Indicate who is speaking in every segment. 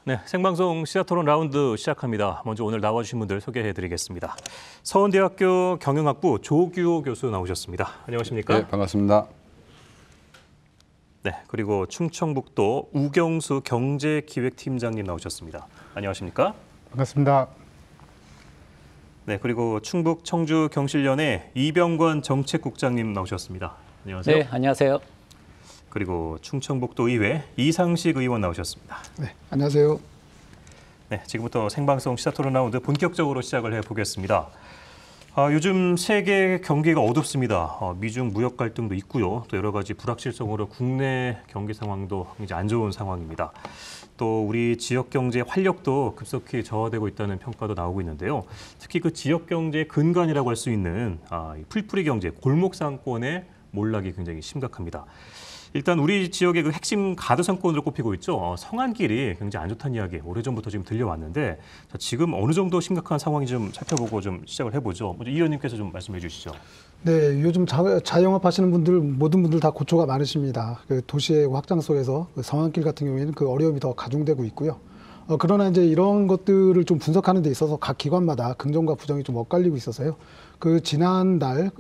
Speaker 1: 네, 생방송 시사토론 라운드 시작합니다. 먼저 오늘 나와주신 분들 소개해드리겠습니다. 서원대학교 경영학부 조규호 교수 나오셨습니다. 안녕하십니까?
Speaker 2: 네, 반갑습니다.
Speaker 1: 네, 그리고 충청북도 우경수 경제기획팀장님 나오셨습니다. 안녕하십니까?
Speaker 3: 반갑습니다.
Speaker 1: 네, 그리고 충북 청주 경실련의 이병관 정책국장님 나오셨습니다. 안녕하세요.
Speaker 4: 네, 안녕하세요.
Speaker 1: 그리고 충청북도 의회 이상식 의원 나오셨습니다.
Speaker 3: 네, 안녕하세요.
Speaker 1: 네, 지금부터 생방송 시사토론 라운드 본격적으로 시작을 해보겠습니다. 요즘 세계 경기가 어둡습니다. 미중 무역 갈등도 있고요. 또 여러 가지 불확실성으로 국내 경기 상황도 굉장히 안 좋은 상황입니다. 또 우리 지역 경제의 활력도 급속히 저하되고 있다는 평가도 나오고 있는데요. 특히 그 지역 경제의 근간이라고 할 수 있는 이 풀뿌리 경제, 골목 상권의 몰락이 굉장히 심각합니다. 일단 우리 지역의 그 핵심 가드 상권으로 꼽히고 있죠. 성안길이 굉장히 안 좋다는 이야기 오래전부터 지금 들려왔는데 자, 지금 어느 정도 심각한 상황인지 좀 살펴보고 좀 시작을 해보죠. 먼저 이 의원님께서 좀 말씀해 주시죠.
Speaker 3: 네, 요즘 자영업 하시는 분들 모든 분들 다 고초가 많으십니다. 그 도시의 확장 속에서 그 성안길 같은 경우에는 그 어려움이 더 가중되고 있고요. 그러나 이제 이런 것들을 좀 분석하는 데 있어서 각 기관마다 긍정과 부정이 좀 엇갈리고 있어서요. 그 지난달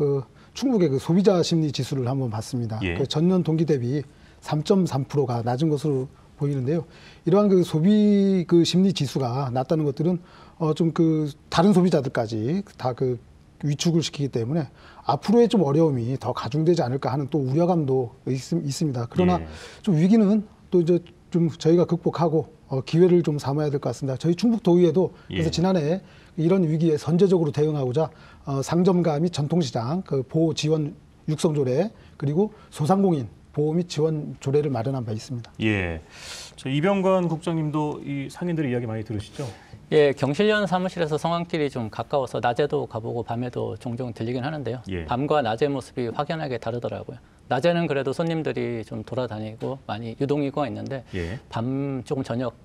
Speaker 3: 충북의 그 소비자 심리 지수를 한번 봤습니다.
Speaker 1: 예.
Speaker 3: 그 전년 동기 대비 3.3%가 낮은 것으로 보이는데요. 이러한 그 소비 그 심리 지수가 낮다는 것들은 좀 그 다른 소비자들까지 다 그 위축을 시키기 때문에 앞으로의 좀 어려움이 더 가중되지 않을까 하는 또 우려감도 있습니다. 그러나
Speaker 1: 예.
Speaker 3: 좀 위기는 또 이제 좀 저희가 극복하고 기회를 좀 삼아야 될 것 같습니다. 저희 충북도의회도 그래서
Speaker 1: 예.
Speaker 3: 지난해 이런 위기에 선제적으로 대응하고자 상점가 및 전통시장 그 보호 지원 육성 조례 그리고 소상공인 보호 및 지원 조례를 마련한 바 있습니다.
Speaker 1: 예, 저 이병관 국장님도 이 상인들의 이야기 많이 들으시죠?
Speaker 4: 예, 경실련 사무실에서 성안길이 좀 가까워서 낮에도 가보고 밤에도 종종 들리긴 하는데요.
Speaker 1: 예.
Speaker 4: 밤과 낮의 모습이 확연하게 다르더라고요. 낮에는 그래도 손님들이 좀 돌아다니고 많이 유동인구가 있는데
Speaker 1: 예.
Speaker 4: 밤 조금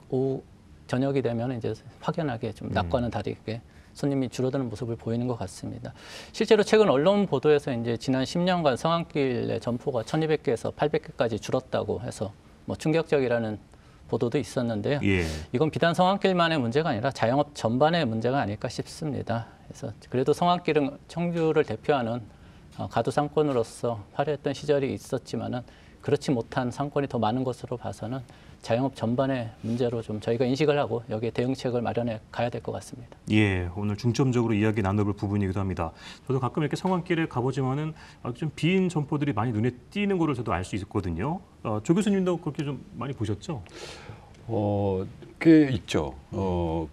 Speaker 4: 오후 저녁이 되면 이제 확연하게 좀 낮과는 다르게 손님이 줄어드는 모습을 보이는 것 같습니다. 실제로 최근 언론 보도에서 이제 지난 10년간 성안길의 점포가 1,200개에서 800개까지 줄었다고 해서 뭐 충격적이라는 보도도 있었는데요.
Speaker 1: 예.
Speaker 4: 이건 비단 성안길만의 문제가 아니라 자영업 전반의 문제가 아닐까 싶습니다. 그래서 그래도 성안길은 청주를 대표하는 가두 상권으로서 화려했던 시절이 있었지만은 그렇지 못한 상권이 더 많은 것으로 봐서는 자영업 전반의 문제로 좀 저희가 인식을 하고 여기에 대응책을 마련해 가야 될 것 같습니다.
Speaker 1: 예, 오늘 중점적으로 이야기 나눠볼 부분이기도 합니다. 저도 가끔 이렇게 성안길에 가보지만은 좀 빈 점포들이 많이 눈에 띄는 거를 저도 알 수 있거든요. 조 교수님도 그렇게 좀 많이 보셨죠?
Speaker 2: 꽤 있죠.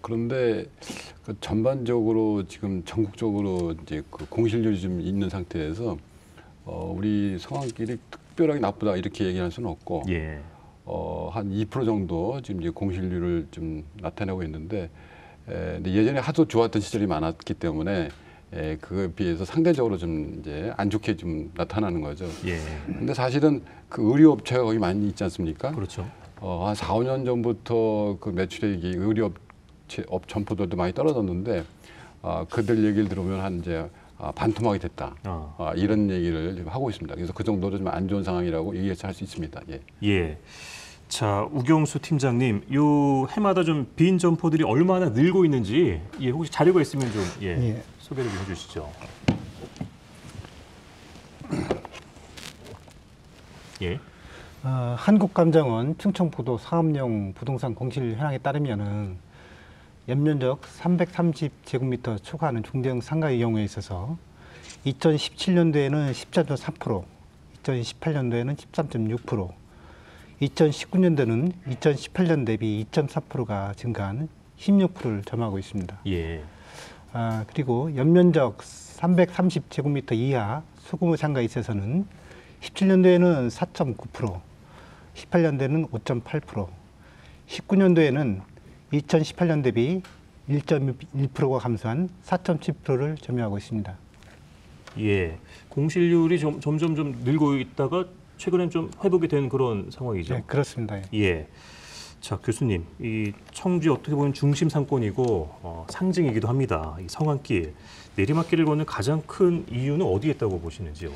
Speaker 2: 그런데 그 전반적으로 지금 전국적으로 이제 그 공실률이 좀 있는 상태에서 우리 성안길이 특별하게 나쁘다 이렇게 얘기할 수는 없고.
Speaker 1: 예.
Speaker 2: 한 2% 정도 지금 이제 공실률을 좀 나타내고 있는데, 근데 예전에 하도 좋았던 시절이 많았기 때문에 그거에 비해서 상대적으로 좀 이제 안 좋게 좀 나타나는 거죠.
Speaker 1: 예.
Speaker 2: 근데 사실은 그 의류업체가 거기 많이 있지 않습니까?
Speaker 1: 그렇죠.
Speaker 2: 한 4, 5년 전부터 그 매출액이 의류업체 점포들도 많이 떨어졌는데, 그들 얘기를 들으면 한 이제 반토막이 됐다. 이런 얘기를 지금 하고 있습니다. 그래서 그 정도로 좀 안 좋은 상황이라고 얘기할 수 있습니다. 예.
Speaker 1: 예. 자, 우경수 팀장님, 요 해마다 좀 빈 점포들이 얼마나 늘고 있는지 혹시 자료가 있으면 좀
Speaker 3: 예.
Speaker 1: 소개를 좀 해주시죠. 예.
Speaker 5: 한국감정원 충청북도 사업용 부동산 공실 현황에 따르면은 연면적 330제곱미터 초과하는 중대형 상가의 경우에 있어서 2017년도에는 10.3%, 2018년도에는 13.6%, 2019년도는 2018년 대비 2.4%가 증가한 16%를 점하고 있습니다.
Speaker 1: 예.
Speaker 5: 그리고 연면적 330제곱미터 이하 소규모 상가에 있어서는 17년도에는 4.9%, 18년도에는 5.8%, 19년도에는 2018년 대비 1.1%가 감소한 4.7%를 점유하고 있습니다.
Speaker 1: 예, 공실률이 점점 좀 늘고 있다가 최근엔 좀 회복이 된 그런 상황이죠.
Speaker 5: 네, 그렇습니다.
Speaker 1: 예. 자, 교수님, 이 청주 어떻게 보면 중심 상권이고 상징이기도 합니다. 이 성안길, 내리막길을 걷는 가장 큰 이유는 어디에 있다고 보시는지요?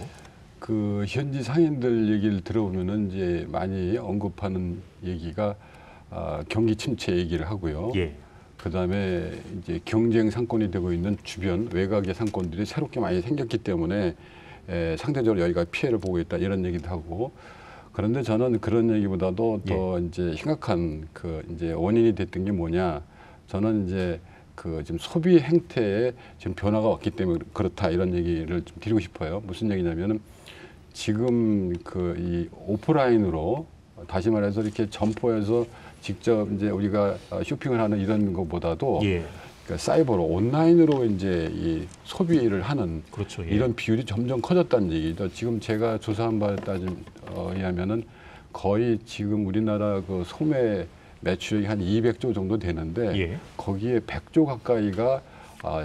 Speaker 2: 그 현지 상인들 얘기를 들어보면은 이제 많이 언급하는 얘기가 경기 침체 얘기를 하고요.
Speaker 1: 예.
Speaker 2: 그다음에 이제 경쟁 상권이 되고 있는 주변 외곽의 상권들이 새롭게 많이 생겼기 때문에 상대적으로 여기가 피해를 보고 있다 이런 얘기도 하고. 그런데 저는 그런 얘기보다도 더 이제 심각한 그 이제 원인이 됐던 게 뭐냐? 저는 이제 그 지금 소비 행태에 지금 변화가 왔기 때문에 그렇다 이런 얘기를 좀 드리고 싶어요. 무슨 얘기냐면은 지금 그 이 오프라인으로 다시 말해서 이렇게 점포에서 직접 이제 우리가 쇼핑을 하는 이런 것보다도
Speaker 1: 예.
Speaker 2: 그러니까 사이버로 온라인으로 이제 이 소비를 하는
Speaker 1: 그렇죠. 예.
Speaker 2: 이런 비율이 점점 커졌다는 얘기죠. 지금 제가 조사한 바에 의하면은 거의 지금 우리나라 그 소매 매출액이 한 200조 정도 되는데
Speaker 1: 예.
Speaker 2: 거기에 100조 가까이가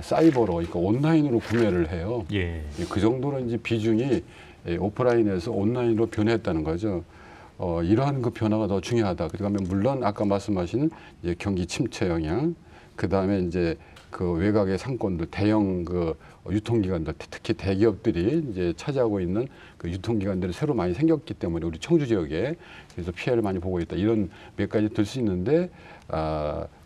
Speaker 2: 사이버로 그러니까 온라인으로 구매를 해요.
Speaker 1: 예.
Speaker 2: 그 정도로 이제 비중이 오프라인에서 온라인으로 변했다는 거죠. 이러한 그 변화가 더 중요하다. 그러면 물론 아까 말씀하신 이제 경기 침체 영향, 그 다음에 이제 그 외곽의 상권들, 대형 그 유통기관들, 특히 대기업들이 이제 차지하고 있는 그 유통기관들이 새로 많이 생겼기 때문에 우리 청주 지역에 그래서 피해를 많이 보고 있다. 이런 몇 가지 들 수 있는데,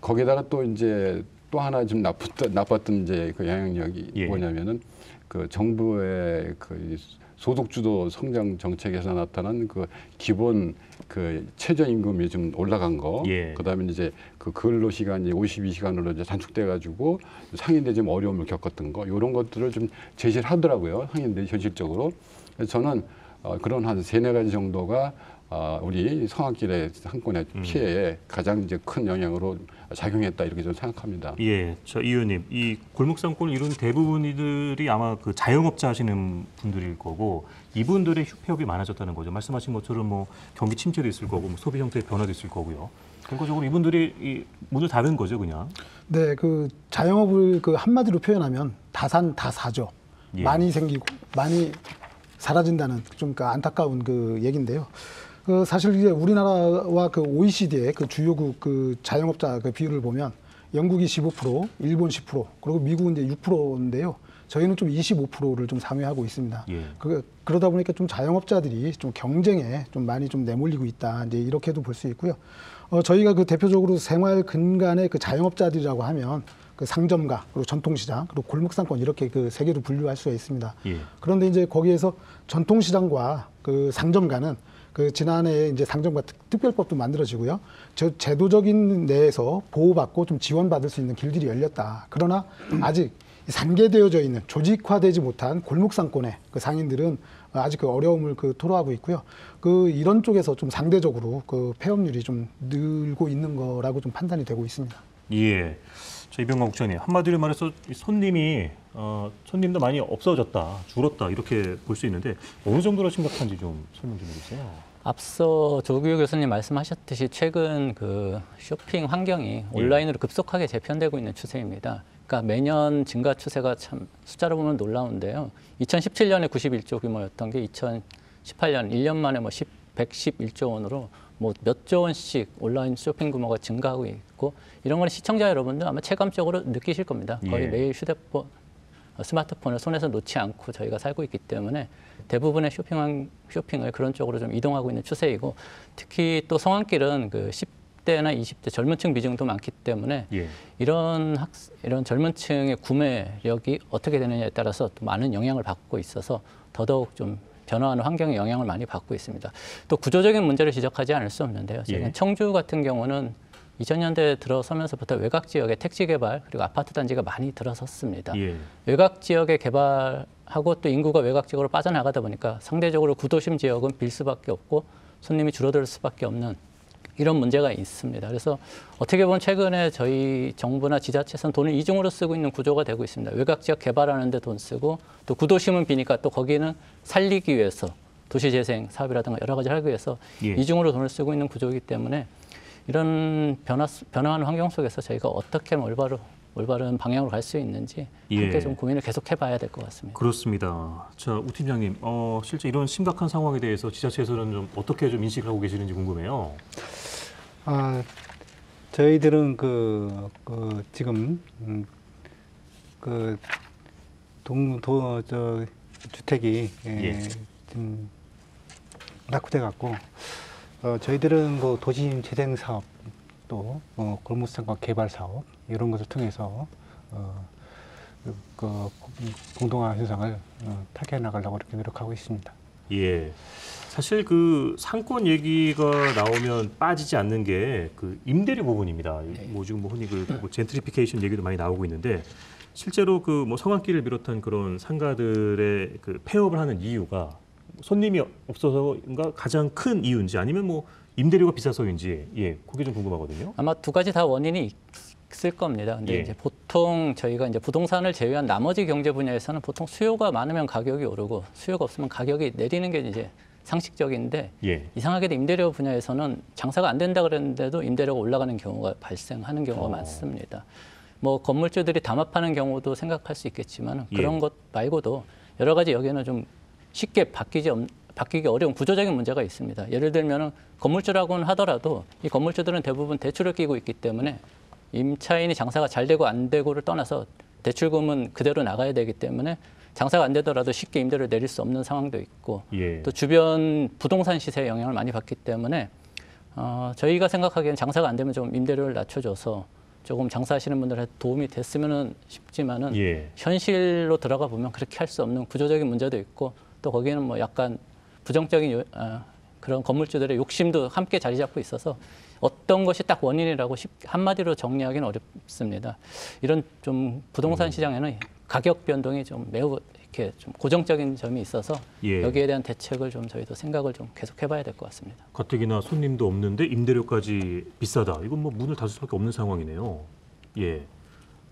Speaker 2: 거기다가 또 이제 또 하나 좀 나빴던 이제 그 영향력이
Speaker 1: 예.
Speaker 2: 뭐냐면은 그 정부의 그 소득주도 성장 정책에서 나타난 그 기본 그 최저임금이 좀 올라간 거,
Speaker 1: 예.
Speaker 2: 그다음에 이제 그 근로 시간이 52시간으로 이제 단축돼 가지고 상인들이 좀 어려움을 겪었던 거, 이런 것들을 좀 제시를 하더라고요, 상인들이 현실적으로. 그래서 저는 그런 한 3-4가지 정도가 우리 성황길의 상권의 피해에 가장 이제 큰 영향으로 작용했다 이렇게 저는 생각합니다.
Speaker 1: 예, 이 의원님, 이 골목상권을 이룬 대부분이들이 아마 그 자영업자 하시는 분들일 거고 이분들의 휴폐업이 많아졌다는 거죠. 말씀하신 것처럼 뭐 경기 침체도 있을 거고 뭐 소비 형태의 변화도 있을 거고요. 결과적으로 이분들이 문을 닫은 거죠, 그냥.
Speaker 3: 네, 그 자영업을 그 한마디로 표현하면 다사죠.
Speaker 1: 예.
Speaker 3: 많이 생기고 많이 사라진다는 좀 그 안타까운 그 얘기인데요. 그 사실 이제 우리나라와 그 OECD의 그 주요국 그 자영업자 그 비율을 보면 영국이 15%, 일본 10%, 그리고 미국은 이제 6%인데요. 저희는 좀 25%를 좀 상회하고 있습니다.
Speaker 1: 예.
Speaker 3: 그러다 보니까 좀 자영업자들이 좀 경쟁에 좀 많이 좀 내몰리고 있다. 이제 이렇게도 볼 수 있고요. 저희가 그 대표적으로 생활 근간의 그 자영업자들이라고 하면 그 상점가, 그리고 전통시장, 그리고 골목상권 이렇게 그 세 개로 분류할 수가 있습니다.
Speaker 1: 예.
Speaker 3: 그런데 이제 거기에서 전통시장과 그 상점가는 그 지난해 이제 상점가 특별법도 만들어지고요. 제도적인 내에서 보호받고 좀 지원받을 수 있는 길들이 열렸다. 그러나 아직 산계되어져 있는 조직화되지 못한 골목상권의 그 상인들은 아직 그 어려움을 그 토로하고 있고요. 그 이런 쪽에서 좀 상대적으로 그 폐업률이 좀 늘고 있는 거라고 좀 판단이 되고 있습니다.
Speaker 1: 예. 이병관 국장님, 한마디로 말해서 손님도 많이 없어졌다, 줄었다 이렇게 볼 수 있는데 어느 정도로 심각한지 좀 설명 좀 해주세요.
Speaker 4: 앞서 조규 교수님 말씀하셨듯이 최근 그 쇼핑 환경이 온라인으로 급속하게 재편되고 있는 추세입니다. 그러니까 매년 증가 추세가 참 숫자로 보면 놀라운데요. 2017년에 91조 규모였던 게 2018년 1년 만에 뭐 111조 원으로 뭐 몇 조 원씩 온라인 쇼핑 규모가 증가하고 있고 이런 거는 시청자 여러분들 아마 체감적으로 느끼실 겁니다. 거의
Speaker 1: 예.
Speaker 4: 매일 휴대폰, 스마트폰을 손에서 놓지 않고 저희가 살고 있기 때문에 대부분의 쇼핑을 그런 쪽으로 좀 이동하고 있는 추세이고 특히 또 성황길은 그 10대나 20대 젊은 층 비중도 많기 때문에
Speaker 1: 예.
Speaker 4: 이런 젊은 층의 구매력이 어떻게 되느냐에 따라서 또 많은 영향을 받고 있어서 더더욱 좀 변화하는 환경에 영향을 많이 받고 있습니다. 또 구조적인 문제를 지적하지 않을 수 없는데요.
Speaker 1: 예.
Speaker 4: 청주 같은 경우는 2000년대 들어서면서부터 외곽 지역에 택지 개발 그리고 아파트 단지가 많이 들어섰습니다.
Speaker 1: 예.
Speaker 4: 외곽 지역에 개발하고 또 인구가 외곽 지역으로 빠져나가다 보니까 상대적으로 구도심 지역은 빌 수밖에 없고 손님이 줄어들 수밖에 없는 이런 문제가 있습니다. 그래서 어떻게 보면 최근에 저희 정부나 지자체에서는 돈을 이중으로 쓰고 있는 구조가 되고 있습니다. 외곽 지역 개발하는 데 돈 쓰고 또 구도심은 비니까 또 거기는 살리기 위해서 도시재생 사업이라든가 여러 가지 하기 위해서
Speaker 1: 예.
Speaker 4: 이중으로 돈을 쓰고 있는 구조이기 때문에 이런 변화하는 환경 속에서 저희가 어떻게 올바른 방향으로 갈 수 있는지 함께
Speaker 1: 예.
Speaker 4: 좀 고민을 계속 해봐야 될 것 같습니다.
Speaker 1: 그렇습니다. 자, 우 팀장님, 실제 이런 심각한 상황에 대해서 지자체에서는 좀 어떻게 좀 인식을 하고 계시는지 궁금해요.
Speaker 5: 저희들은 지금 주택이
Speaker 1: 예.
Speaker 5: 좀 낙후돼 갖고 저희들은 도시재생 사업 또 골목상가 개발 사업 이런 것을 통해서 공동화 현상을 타개해 나가려고 이렇게 노력하고 있습니다.
Speaker 1: 예. 사실 그 상권 얘기가 나오면 빠지지 않는 게 그 임대료 부분입니다. 뭐 지금 뭐 흔히 뭐 젠트리피케이션 얘기도 많이 나오고 있는데 실제로 그 뭐 성악길을 비롯한 그런 상가들의 그 폐업을 하는 이유가 손님이 없어서인가 가장 큰 이유인지 아니면 뭐 임대료가 비싸서인지 그게 좀 궁금하거든요.
Speaker 4: 아마 두 가지 다 원인이 있을 겁니다. 근데 이제 보통 저희가 이제 부동산을 제외한 나머지 경제 분야에서는 보통 수요가 많으면 가격이 오르고 수요가 없으면 가격이 내리는 게 이제 상식적인데 이상하게도 임대료 분야에서는 장사가 안 된다 그랬는데도 임대료가 올라가는 경우가 발생하는 경우가 많습니다. 뭐 건물주들이 담합하는 경우도 생각할 수 있겠지만 그런 것 말고도 여러 가지 여기에는 좀 쉽게 바뀌기 어려운 구조적인 문제가 있습니다. 예를 들면 건물주라고는 하더라도 이 건물주들은 대부분 대출을 끼고 있기 때문에 임차인이 장사가 잘 되고 안 되고를 떠나서 대출금은 그대로 나가야 되기 때문에 장사가 안 되더라도 쉽게 임대료를 내릴 수 없는 상황도 있고 또 주변 부동산 시세에 영향을 많이 받기 때문에 저희가 생각하기에는 장사가 안 되면 좀 임대료를 낮춰줘서 조금 장사하시는 분들한테 도움이 됐으면 싶지만은 현실로 들어가 보면 그렇게 할 수 없는 구조적인 문제도 있고 또 거기에는 뭐 약간 부정적인 그런 건물주들의 욕심도 함께 자리 잡고 있어서 어떤 것이 딱 원인이라고 한마디로 정리하기는 어렵습니다. 이런 좀 부동산 시장에는 가격 변동이 좀 매우 이렇게 좀 고정적인 점이 있어서 여기에 대한 대책을 좀 저희도 생각을 좀 계속 해봐야 될 것 같습니다.
Speaker 1: 가뜩이나 손님도 없는데 임대료까지 비싸다. 이건 뭐 문을 닫을 수밖에 없는 상황이네요.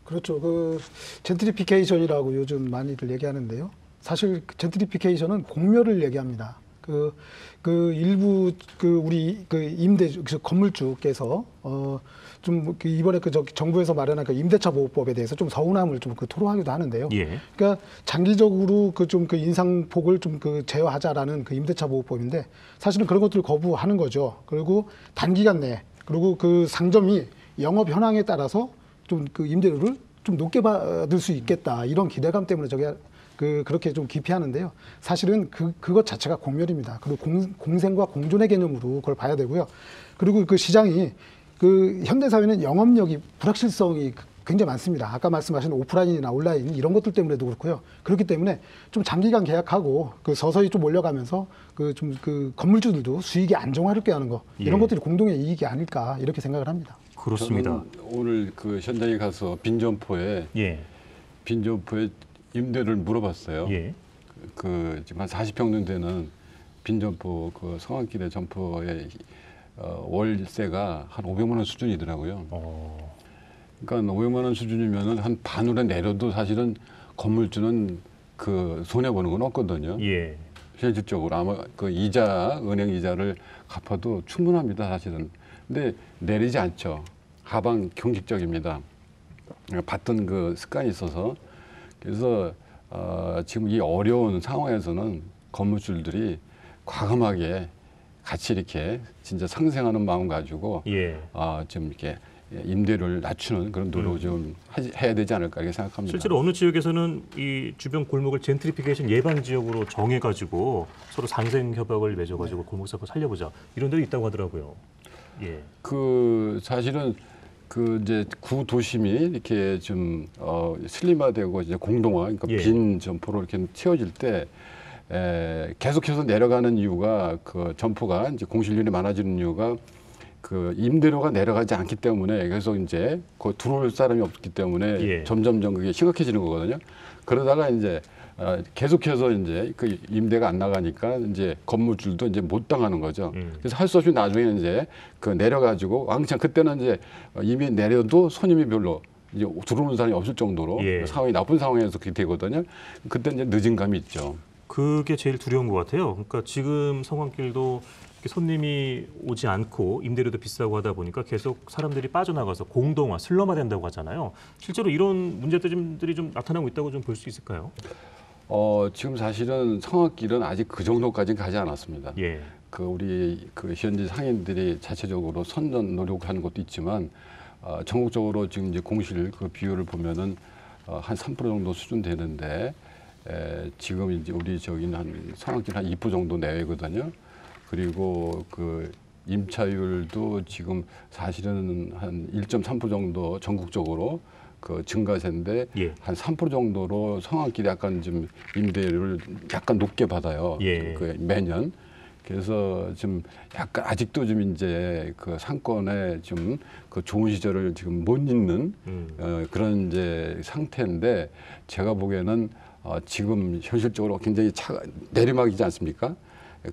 Speaker 3: 그렇죠. 그 젠트리피케이션이라고 요즘 많이들 얘기하는데요. 사실 젠트리피케이션은 공멸을 얘기합니다. 그 일부 우리 건물주께서 좀 이번에 정부에서 마련한 임대차 보호법에 대해서 좀 서운함을 좀 토로하기도 하는데요. 그러니까 장기적으로 그 인상폭을 좀 제어하자라는 임대차 보호법인데 사실은 그런 것들을 거부하는 거죠. 그리고 단기간 내에 그리고 그 상점이 영업 현황에 따라서 좀 임대료를 좀 높게 받을 수 있겠다 이런 기대감 때문에 그렇게 좀 기피하는데요. 사실은 그것 자체가 공멸입니다. 그리고 공생과 공존의 개념으로 그걸 봐야 되고요. 그리고 그 시장이 현대사회는 영업력이 불확실성이 굉장히 많습니다. 아까 말씀하신 오프라인이나 온라인 이런 것들 때문에도 그렇고요. 그렇기 때문에 좀 장기간 계약하고 서서히 좀 올려가면서 건물주들도 수익이 안정화롭게 하는 거 이런 것들이 공동의 이익이 아닐까 이렇게 생각을 합니다.
Speaker 1: 그렇습니다.
Speaker 2: 오늘 그 현장에 가서 빈점포에 임대를 물어봤어요. 지금 한 40평 되는 빈점포 성안길의 점포의 월세가 한 500만 원 수준이더라고요. 그러니까 500만 원 수준이면은 한 반으로 내려도 사실은 건물주는 손해 보는 건 없거든요. 현실적으로 아마 은행 이자를 갚아도 충분합니다, 사실은. 근데 내리지 않죠. 하방 경직적입니다. 받던 습관이 있어서. 그래서 지금 이 어려운 상황에서는 건물주들이 과감하게 같이 이렇게 진짜 상생하는 마음 가지고 좀 이렇게 임대료를 낮추는 그런 노력을 좀 해야 되지 않을까 이렇게 생각합니다.
Speaker 1: 실제로 어느 지역에서는 이 주변 골목을 젠트리피케이션 예방 지역으로 정해가지고 서로 상생 협약을 맺어가지고 골목 사고 살려보자 이런 데도 있다고 하더라고요.
Speaker 2: 사실은 이제 구도심이 이렇게 좀 슬림화되고 이제 공동화, 그러니까 빈 점포로 이렇게 채워질 때 계속해서 내려가는 이유가 점포가 이제 공실률이 많아지는 이유가 임대료가 내려가지 않기 때문에 계속 이제 들어올 사람이 없기 때문에 점점점 그게 심각해지는 거거든요. 그러다가 이제 계속해서 이제 임대가 안 나가니까 이제 건물주도 이제 못 당하는 거죠. 그래서 할 수 없이 나중에 이제 내려가지고 왕창 그때는 이제 이미 내려도 손님이 별로 이제 들어오는 사람이 없을 정도로 상황이 나쁜 상황에서 그렇게 되거든요. 그때 이제 늦은 감이 있죠.
Speaker 1: 그게 제일 두려운 것 같아요. 그러니까 지금 성황길도 손님이 오지 않고 임대료도 비싸고 하다 보니까 계속 사람들이 빠져나가서 공동화, 슬럼화된다고 하잖아요. 실제로 이런 문제들이 좀 나타나고 있다고 좀 볼 수 있을까요?
Speaker 2: 지금 사실은 성악길은 아직 그 정도까지는 가지 않았습니다. 우리 현지 상인들이 자체적으로 선전 노력하는 것도 있지만 전국적으로 지금 이제 공실 비율을 보면은 한 3% 정도 수준 되는데 지금 이제 우리 저기는 한 성악길 한 2% 정도 내외거든요. 그리고 임차율도 지금 사실은 한 1.3% 정도 전국적으로 그 증가세인데
Speaker 1: 예.
Speaker 2: 한 3% 정도로 성황길이 약간 좀 임대료를 약간 높게 받아요.
Speaker 1: 예.
Speaker 2: 그 매년. 그래서 좀 약간 아직도 좀 이제 그 상권에 좀 그 좋은 시절을 지금 못 잇는 그런 이제 상태인데 제가 보기에는 지금 현실적으로 굉장히 내리막이지 않습니까?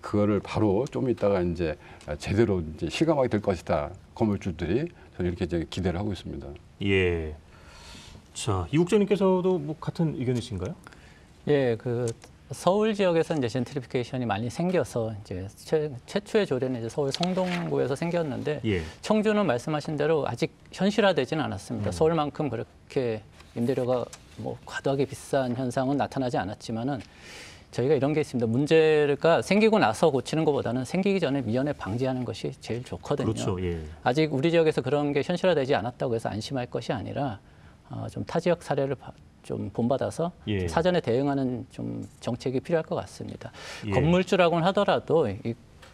Speaker 2: 그거를 바로 좀 이따가 이제 제대로 이제 실감하게 될 것이다. 건물주들이 저는 이렇게 이제 기대를 하고 있습니다.
Speaker 1: 예. 자, 이 국장님께서도 뭐 같은 의견이신가요?
Speaker 4: 예, 그 서울 지역에서 이제 젠트리피케이션이 많이 생겨서 이제 최초의 조례는 이제 서울 성동구에서 생겼는데
Speaker 1: 예.
Speaker 4: 청주는 말씀하신 대로 아직 현실화되지는 않았습니다. 서울만큼 그렇게 임대료가 뭐 과도하게 비싼 현상은 나타나지 않았지만은 저희가 이런 게 있습니다. 문제가 생기고 나서 고치는 것보다는 생기기 전에 미연에 방지하는 것이 제일 좋거든요.
Speaker 1: 그렇죠. 예.
Speaker 4: 아직 우리 지역에서 그런 게 현실화되지 않았다고 해서 안심할 것이 아니라 좀 타 지역 사례를 좀 본받아서
Speaker 1: 예.
Speaker 4: 사전에 대응하는 좀 정책이 필요할 것 같습니다.
Speaker 1: 예.
Speaker 4: 건물주라고는 하더라도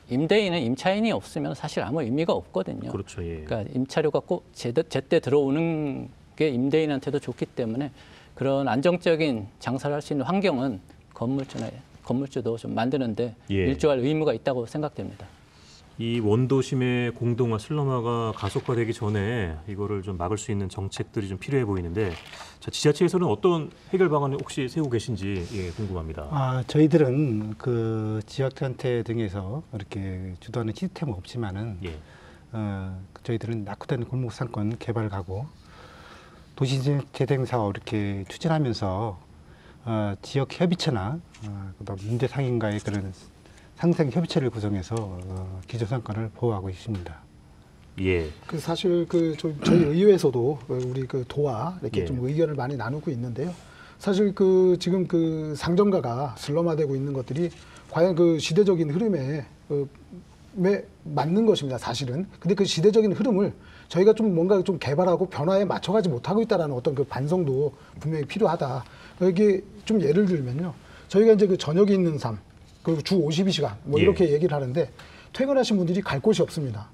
Speaker 4: 임대인은 임차인이 없으면 사실 아무 의미가 없거든요.
Speaker 1: 그렇죠. 예.
Speaker 4: 그러니까 임차료가 꼭 제때 들어오는 게 임대인한테도 좋기 때문에 그런 안정적인 장사를 할 수 있는 환경은 건물주도 좀 만드는데
Speaker 1: 예.
Speaker 4: 일조할 의무가 있다고 생각됩니다.
Speaker 1: 이 원도심의 공동화, 슬럼화가 가속화되기 전에 이거를 좀 막을 수 있는 정책들이 좀 필요해 보이는데, 자, 지자체에서는 어떤 해결 방안을 혹시 세우고 계신지 궁금합니다.
Speaker 5: 저희들은 그 지역단체 등에서 이렇게 주도하는 시스템은 없지만은
Speaker 1: 예.
Speaker 5: 저희들은 낙후된 골목 상권 개발 가구, 도시재생 사업 이렇게 추진하면서 지역 협의체나 그다음 문제 상인과의 그런 상생 협의체를 구성해서 기조 상권을 보호하고 있습니다.
Speaker 1: 예.
Speaker 3: 그 사실 저희 의회에서도 우리 그 도와 이렇게
Speaker 1: 예.
Speaker 3: 좀 의견을 많이 나누고 있는데요. 사실 지금 그 상점가가 슬럼화되고 있는 것들이 과연 그 시대적인 흐름에 맞는 것입니다. 사실은. 근데 그 시대적인 흐름을 저희가 좀 뭔가 좀 개발하고 변화에 맞춰가지 못하고 있다라는 어떤 그 반성도 분명히 필요하다. 이게 좀 예를 들면요. 저희가 이제 그 저녁에 있는 삶, 그리고 주 52시간 뭐
Speaker 1: 예.
Speaker 3: 이렇게 얘기를 하는데 퇴근하신 분들이 갈 곳이 없습니다.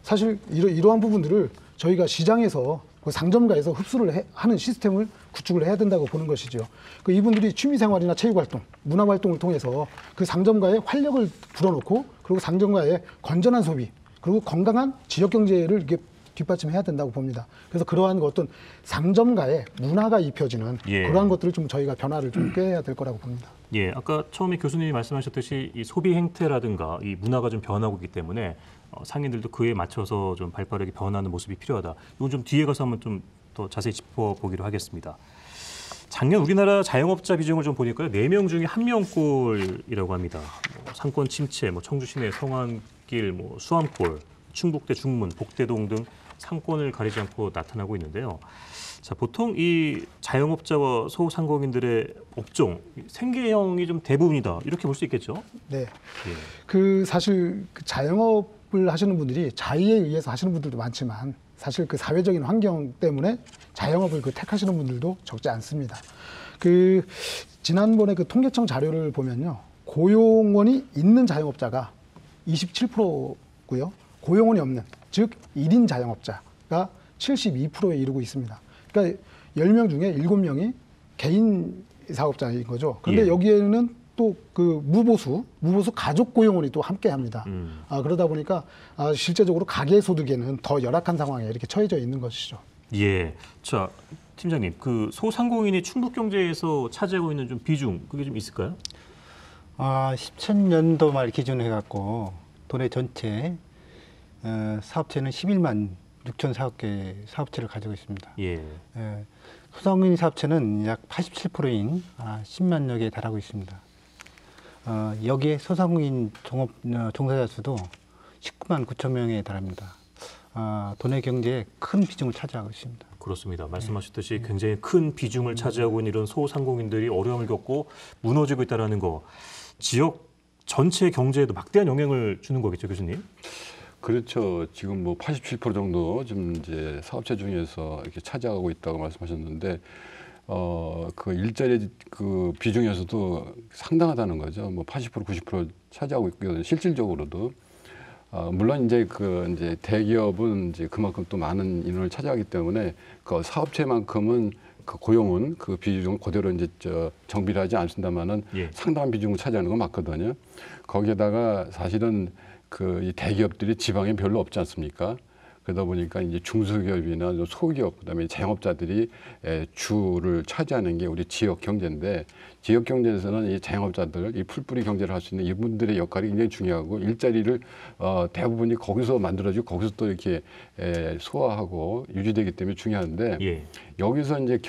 Speaker 3: 사실 이러한 부분들을 저희가 시장에서 그 상점가에서 흡수를 하는 시스템을 구축을 해야 된다고 보는 것이죠. 이분들이 취미생활이나 체육활동, 문화활동을 통해서 그 상점가에 활력을 불어넣고 그리고 상점가에 건전한 소비 그리고 건강한 지역경제를 이렇게 뒷받침해야 된다고 봅니다. 그래서 그러한 어떤 상점가에 문화가 입혀지는
Speaker 1: 예.
Speaker 3: 그러한 것들을 좀 저희가 변화를 좀 꾀해야 될 거라고 봅니다.
Speaker 1: 예, 아까 처음에 교수님이 말씀하셨듯이 이 소비 행태라든가 이 문화가 좀 변하고 있기 때문에 상인들도 그에 맞춰서 좀 발빠르게 변하는 모습이 필요하다. 이건 좀 뒤에 가서 한번 좀 더 자세히 짚어보기로 하겠습니다. 작년 우리나라 자영업자 비중을 좀 보니까요, 4명 중에 1명꼴이라고 합니다. 상권 침체, 청주 시내 성안길, 수암골, 충북대 중문, 복대동 등 상권을 가리지 않고 나타나고 있는데요. 자, 보통 이 자영업자와 소상공인들의 업종 생계형이 좀 대부분이다 이렇게 볼 수 있겠죠?
Speaker 3: 네.
Speaker 1: 예.
Speaker 3: 사실 자영업을 하시는 분들이 자의에 의해서 하시는 분들도 많지만 사실 그 사회적인 환경 때문에 자영업을 택하시는 분들도 적지 않습니다. 지난번에 그 통계청 자료를 보면요, 고용원이 있는 자영업자가 27%고요, 고용원이 없는 즉 1인 자영업자가 72%에 이르고 있습니다. 그러니까 10명 중에 7명이 개인 사업자인 거죠. 그런데
Speaker 1: 예.
Speaker 3: 여기에는 또 그 무보수 가족 고용원이 또 함께 합니다. 그러다 보니까 실제적으로 가계 소득에는 더 열악한 상황에 이렇게 처해져 있는 것이죠.
Speaker 1: 예. 자, 팀장님, 그 소상공인이 충북 경제에서 차지하고 있는 좀 비중 그게 좀 있을까요?
Speaker 5: 17년도 말 기준으로 해갖고 도내 전체 사업체는 11만 6천 사업개 사업체를 가지고 있습니다.
Speaker 1: 예.
Speaker 5: 소상공인 사업체는 약 87%인 10만여 개에 달하고 있습니다. 여기에 소상공인 종사자 수도 19만 9천 명에 달합니다. 도내 경제에 큰 비중을 차지하고 있습니다.
Speaker 1: 그렇습니다. 말씀하셨듯이 굉장히 큰 비중을 차지하고 있는 이런 소상공인들이 어려움을 겪고 무너지고 있다는 거, 지역 전체 경제에도 막대한 영향을 주는 거겠죠, 교수님?
Speaker 2: 그렇죠. 지금 87% 정도 좀 이제 사업체 중에서 이렇게 차지하고 있다고 말씀하셨는데, 그 일자리 그 비중에서도 상당하다는 거죠. 80% 90% 차지하고 있거든요. 실질적으로도. 물론 이제 대기업은 이제 그만큼 또 많은 인원을 차지하기 때문에 그 사업체만큼은 그 고용은 그 비중을 그대로 이제 정비를 하지 않습니다만은
Speaker 1: 예.
Speaker 2: 상당한 비중을 차지하는 건 맞거든요. 거기에다가 사실은 이 대기업들이 지방에 별로 없지 않습니까? 그러다 보니까 이제 중소기업이나 소기업, 그다음에 자영업자들이 주를 차지하는 게 우리 지역 경제인데, 지역 경제에서는 이 자영업자들, 이 풀뿌리 경제를 할 수 있는 이분들의 역할이 굉장히 중요하고, 일자리를 대부분이 거기서 만들어지고 거기서 또 이렇게 소화하고 유지되기 때문에 중요한데,
Speaker 1: 예.
Speaker 2: 여기서 이제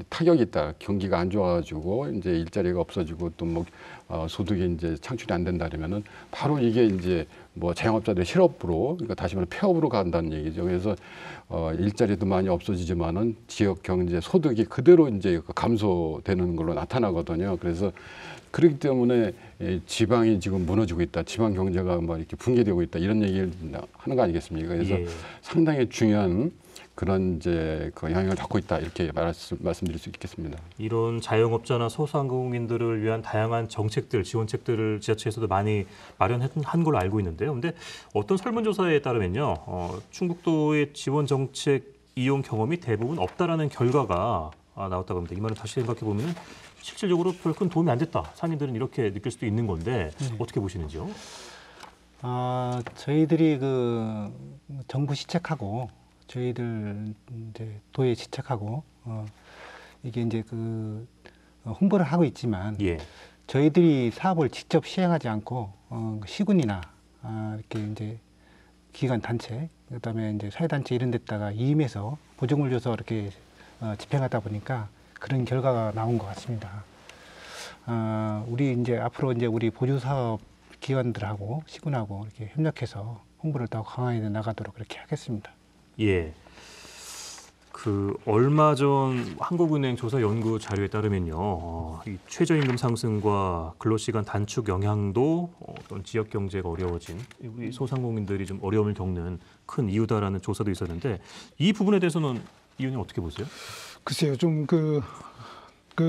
Speaker 2: 타격이 있다. 경기가 안 좋아가지고 이제 일자리가 없어지고 또 뭐 소득이 이제 창출이 안 된다 그러면은 바로 이게 이제 뭐 자영업자들의 실업으로, 그러니까 다시 말해 폐업으로 간다는 얘기죠. 그래서 일자리도 많이 없어지지만은 지역 경제 소득이 그대로 이제 감소되는 걸로 나타나거든요. 그래서 그렇기 때문에 지방이 지금 무너지고 있다, 지방 경제가 막 이렇게 붕괴되고 있다, 이런 얘기를 하는 거 아니겠습니까? 그래서
Speaker 1: 예.
Speaker 2: 상당히 중요한 그런 이제 그 영향을 받고 있다, 이렇게 말씀드릴 수 있겠습니다.
Speaker 1: 이런 자영업자나 소상공인들을 위한 다양한 정책들, 지원책들을 지자체에서도 많이 마련한 걸로 알고 있는데요. 근데 어떤 설문조사에 따르면요, 충북도의 지원 정책 이용 경험이 대부분 없다라는 결과가 나왔다고 합니다. 이 말을 다시 생각해 보면 실질적으로 별 큰 도움이 안 됐다. 상인들은 이렇게 느낄 수도 있는 건데 어떻게 보시는지요?
Speaker 5: 저희들이 그 정부 시책하고 저희들 이제 도에 시책하고 이게 이제 그 홍보를 하고 있지만
Speaker 1: 예.
Speaker 5: 저희들이 사업을 직접 시행하지 않고 시군이나 이렇게 이제 기관 단체, 그다음에 이제 사회단체 이런 데다가 이임해서 보증을 줘서 이렇게 집행하다 보니까 그런 결과가 나온 것 같습니다. 우리 이제 앞으로 이제 우리 보조사업 기관들하고 시군하고 이렇게 협력해서 홍보를 더 강화해 나가도록 그렇게 하겠습니다.
Speaker 1: 예. 그 얼마 전 한국은행 조사 연구 자료에 따르면요, 이 최저임금 상승과 근로시간 단축 영향도 어떤 지역 경제가 어려워진 우리 소상공인들이 좀 어려움을 겪는 큰 이유다라는 조사도 있었는데, 이 부분에 대해서는 이 의원님 어떻게 보세요?
Speaker 3: 글쎄요, 좀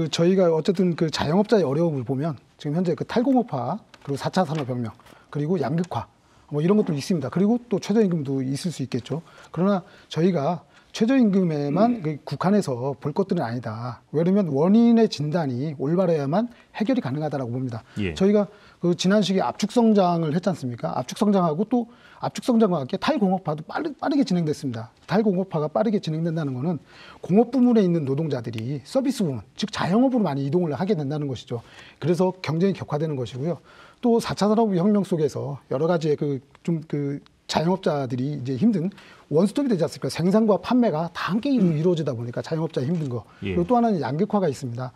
Speaker 3: 저희가 어쨌든 그 자영업자의 어려움을 보면 지금 현재 그 탈공업화, 그리고 4차 산업혁명, 그리고 양극화 뭐 이런 것도 있습니다. 그리고 또 최저임금도 있을 수 있겠죠. 그러나 저희가 최저임금에만 국한해서 볼 것들은 아니다. 왜냐하면 원인의 진단이 올바라야만 해결이 가능하다라고 봅니다.
Speaker 1: 예.
Speaker 3: 저희가 그 지난 시기에 압축성장을 했지 않습니까? 압축성장하고 또 압축성장과 함께 탈공업화도 빠르게 진행됐습니다. 탈공업화가 빠르게 진행된다는 것은 공업 부문에 있는 노동자들이 서비스 부문, 즉 자영업으로 많이 이동을 하게 된다는 것이죠. 그래서 경쟁이 격화되는 것이고요. 또 4차 산업혁명 속에서 여러 가지의 자영업자들이 이제 힘든 원스톱이 되지 않습니까? 생산과 판매가 다 함께 이루어지다 보니까 자영업자 힘든 거.
Speaker 1: 예.
Speaker 3: 그리고 또 하나는 양극화가 있습니다.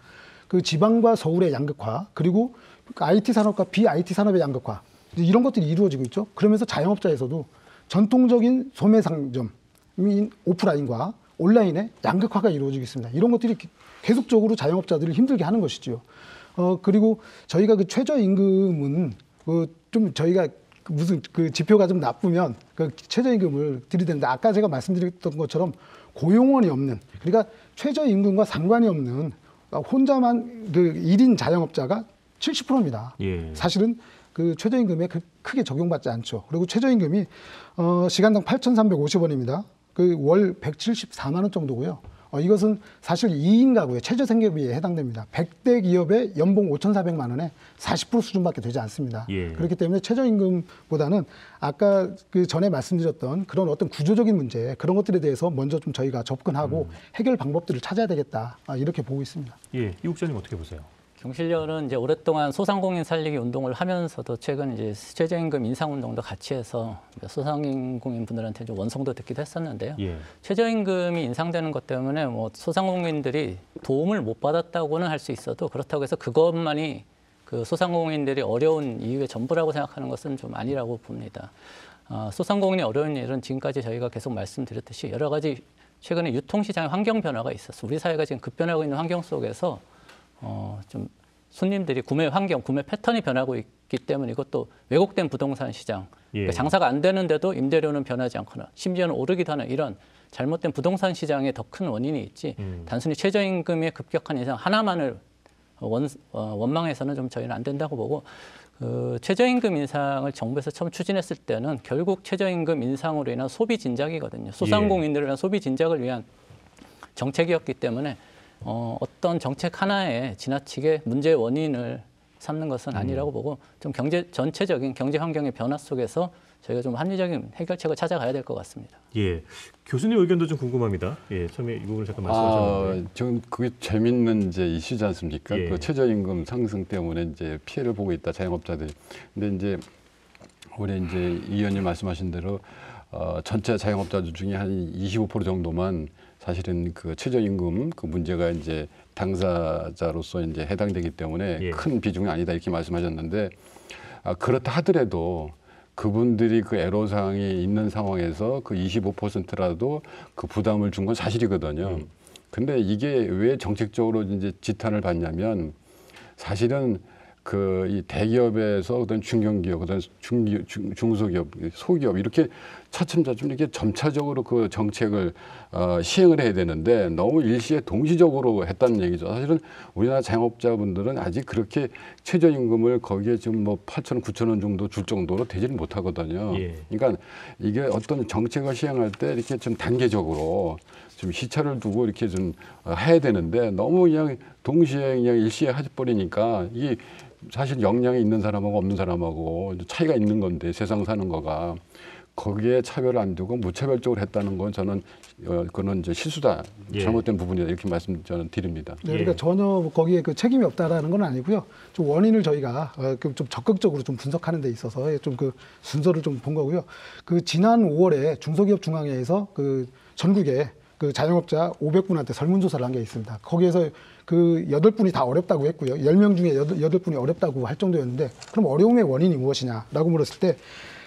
Speaker 3: 그 지방과 서울의 양극화, 그리고 IT 산업과 비IT 산업의 양극화, 이런 것들이 이루어지고 있죠. 그러면서 자영업자에서도 전통적인 소매 상점인 오프라인과 온라인의 양극화가 이루어지고 있습니다. 이런 것들이 계속적으로 자영업자들을 힘들게 하는 것이지요. 그리고 저희가 그 최저임금은 좀 저희가 무슨 그 지표가 좀 나쁘면 그 최저임금을 들이대는데, 아까 제가 말씀드렸던 것처럼 고용원이 없는, 그러니까 최저임금과 상관이 없는 혼자만 그 1인 자영업자가 70%입니다.
Speaker 1: 예.
Speaker 3: 사실은 그 최저임금에 크게 적용받지 않죠. 그리고 최저임금이 시간당 8,350원입니다. 그 월 174만 원 정도고요. 이것은 사실 2인 가구의 최저생계비에 해당됩니다. 100대 기업의 연봉 5,400만 원에 40% 수준밖에 되지 않습니다.
Speaker 1: 예.
Speaker 3: 그렇기 때문에 최저임금보다는 아까 그 전에 말씀드렸던 그런 어떤 구조적인 문제, 그런 것들에 대해서 먼저 좀 저희가 접근하고 해결 방법들을 찾아야 되겠다, 이렇게 보고 있습니다.
Speaker 1: 예, 이 국장님 어떻게 보세요?
Speaker 4: 경실련은 이제 오랫동안 소상공인 살리기 운동을 하면서도 최근 이제 최저임금 인상 운동도 같이 해서 소상공인 분들한테 좀 원성도 듣기도 했었는데요.
Speaker 1: 예.
Speaker 4: 최저임금이 인상되는 것 때문에 뭐 소상공인들이 도움을 못 받았다고는 할 수 있어도, 그렇다고 해서 그것만이 그 소상공인들이 어려운 이유의 전부라고 생각하는 것은 좀 아니라고 봅니다. 소상공인이 어려운 일은 지금까지 저희가 계속 말씀드렸듯이 여러 가지 최근에 유통시장의 환경 변화가 있었어. 우리 사회가 지금 급변하고 있는 환경 속에서 좀 손님들이 구매 환경, 구매 패턴이 변하고 있기 때문에, 이것도 왜곡된 부동산 시장,
Speaker 1: 예.
Speaker 4: 그러니까 장사가 안 되는데도 임대료는 변하지 않거나 심지어는 오르기도 하는 이런 잘못된 부동산 시장에 더 큰 원인이 있지, 단순히 최저임금의 급격한 인상 하나만을 원망해서는 좀 저희는 안 된다고 보고 최저임금 인상을 정부에서 처음 추진했을 때는 결국 최저임금 인상으로 인한 소비 진작이거든요. 소상공인들을 위한 소비 진작을 위한 정책이었기 때문에 어떤 정책 하나에 지나치게 문제의 원인을 삼는 것은 아니라고 보고 좀 전체적인 경제 환경의 변화 속에서 저희가 좀 합리적인 해결책을 찾아가야 될 것 같습니다.
Speaker 1: 예, 교수님 의견도 좀 궁금합니다. 예, 처음에 이 부분을 잠깐 말씀하셨는데.
Speaker 2: 좀 그게 재밌는 이제 이슈지 않습니까?
Speaker 1: 예.
Speaker 2: 그 최저임금 상승 때문에 이제 피해를 보고 있다 자영업자들이. 근데 이제 우리 이제 이 의원님 말씀하신 대로 전체 자영업자들 중에 한 25% 정도만 사실은 그 최저임금 그 문제가 이제 당사자로서 이제 해당되기 때문에
Speaker 1: 예.
Speaker 2: 큰 비중이 아니다 이렇게 말씀하셨는데 그렇다 하더라도 그분들이 그 애로사항이 있는 상황에서 그 25%라도 그 부담을 준 건 사실이거든요. 근데 이게 왜 정책적으로 이제 지탄을 받냐면 사실은 그 이 대기업에서 어떤 중견기업, 어떤 중소기업, 소기업 이렇게 차츰차츰 이렇게 점차적으로 그 정책을 시행을 해야 되는데 너무 일시에 동시적으로 했다는 얘기죠. 사실은 우리나라 자영업자분들은 아직 그렇게 최저임금을 거기에 지금 뭐 8,000원, 9,000원 정도 줄 정도로 되지는 못하거든요.
Speaker 1: 예.
Speaker 2: 그러니까 이게 어떤 정책을 시행할 때 이렇게 좀 단계적으로 좀 시차를 두고 이렇게 좀 해야 되는데 너무 그냥 동시에 그냥 일시에 해버리니까 이게 사실 역량이 있는 사람하고 없는 사람하고 차이가 있는 건데 세상 사는 거가 거기에 차별을 안 두고 무차별적으로 했다는 건 저는 그거는 이제 실수다,
Speaker 1: 예.
Speaker 2: 잘못된 부분이다 이렇게 말씀 저는 드립니다.
Speaker 3: 네, 그러니까 전혀 거기에 그 책임이 없다라는 건 아니고요. 좀 원인을 저희가 좀 적극적으로 좀 분석하는 데 있어서 좀 그 순서를 좀 본 거고요. 그 지난 5월에 중소기업 중앙회에서 그 전국에 그 자영업자 500분한테 설문조사를 한 게 있습니다. 거기에서 그 8분이 다 어렵다고 했고요. 10명 중에 8분이 어렵다고 할 정도였는데 그럼 어려움의 원인이 무엇이냐라고 물었을 때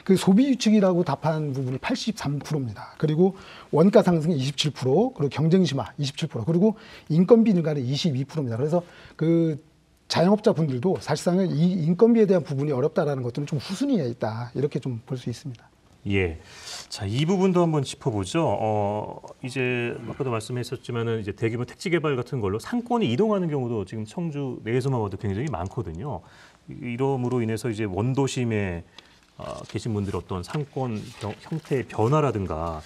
Speaker 3: 그 소비 유축이라고 답한 부분이 83%입니다. 그리고 원가 상승이 27%, 그리고 경쟁 심화 27%, 그리고 인건비 증가는 22%입니다. 그래서 그 자영업자 분들도 사실상은 이 인건비에 대한 부분이 어렵다라는 것들은 좀 후순위에 있다. 이렇게 좀 볼 수 있습니다.
Speaker 1: 예. 자, 이 부분도 한번 짚어보죠. 이제 아까도 말씀했었지만은 이제 대규모 택지 개발 같은 걸로 상권이 이동하는 경우도 지금 청주 내에서만 봐도 굉장히 많거든요. 이러므로 인해서 이제 원도심에 계신 분들 어떤 상권 형태의 변화라든가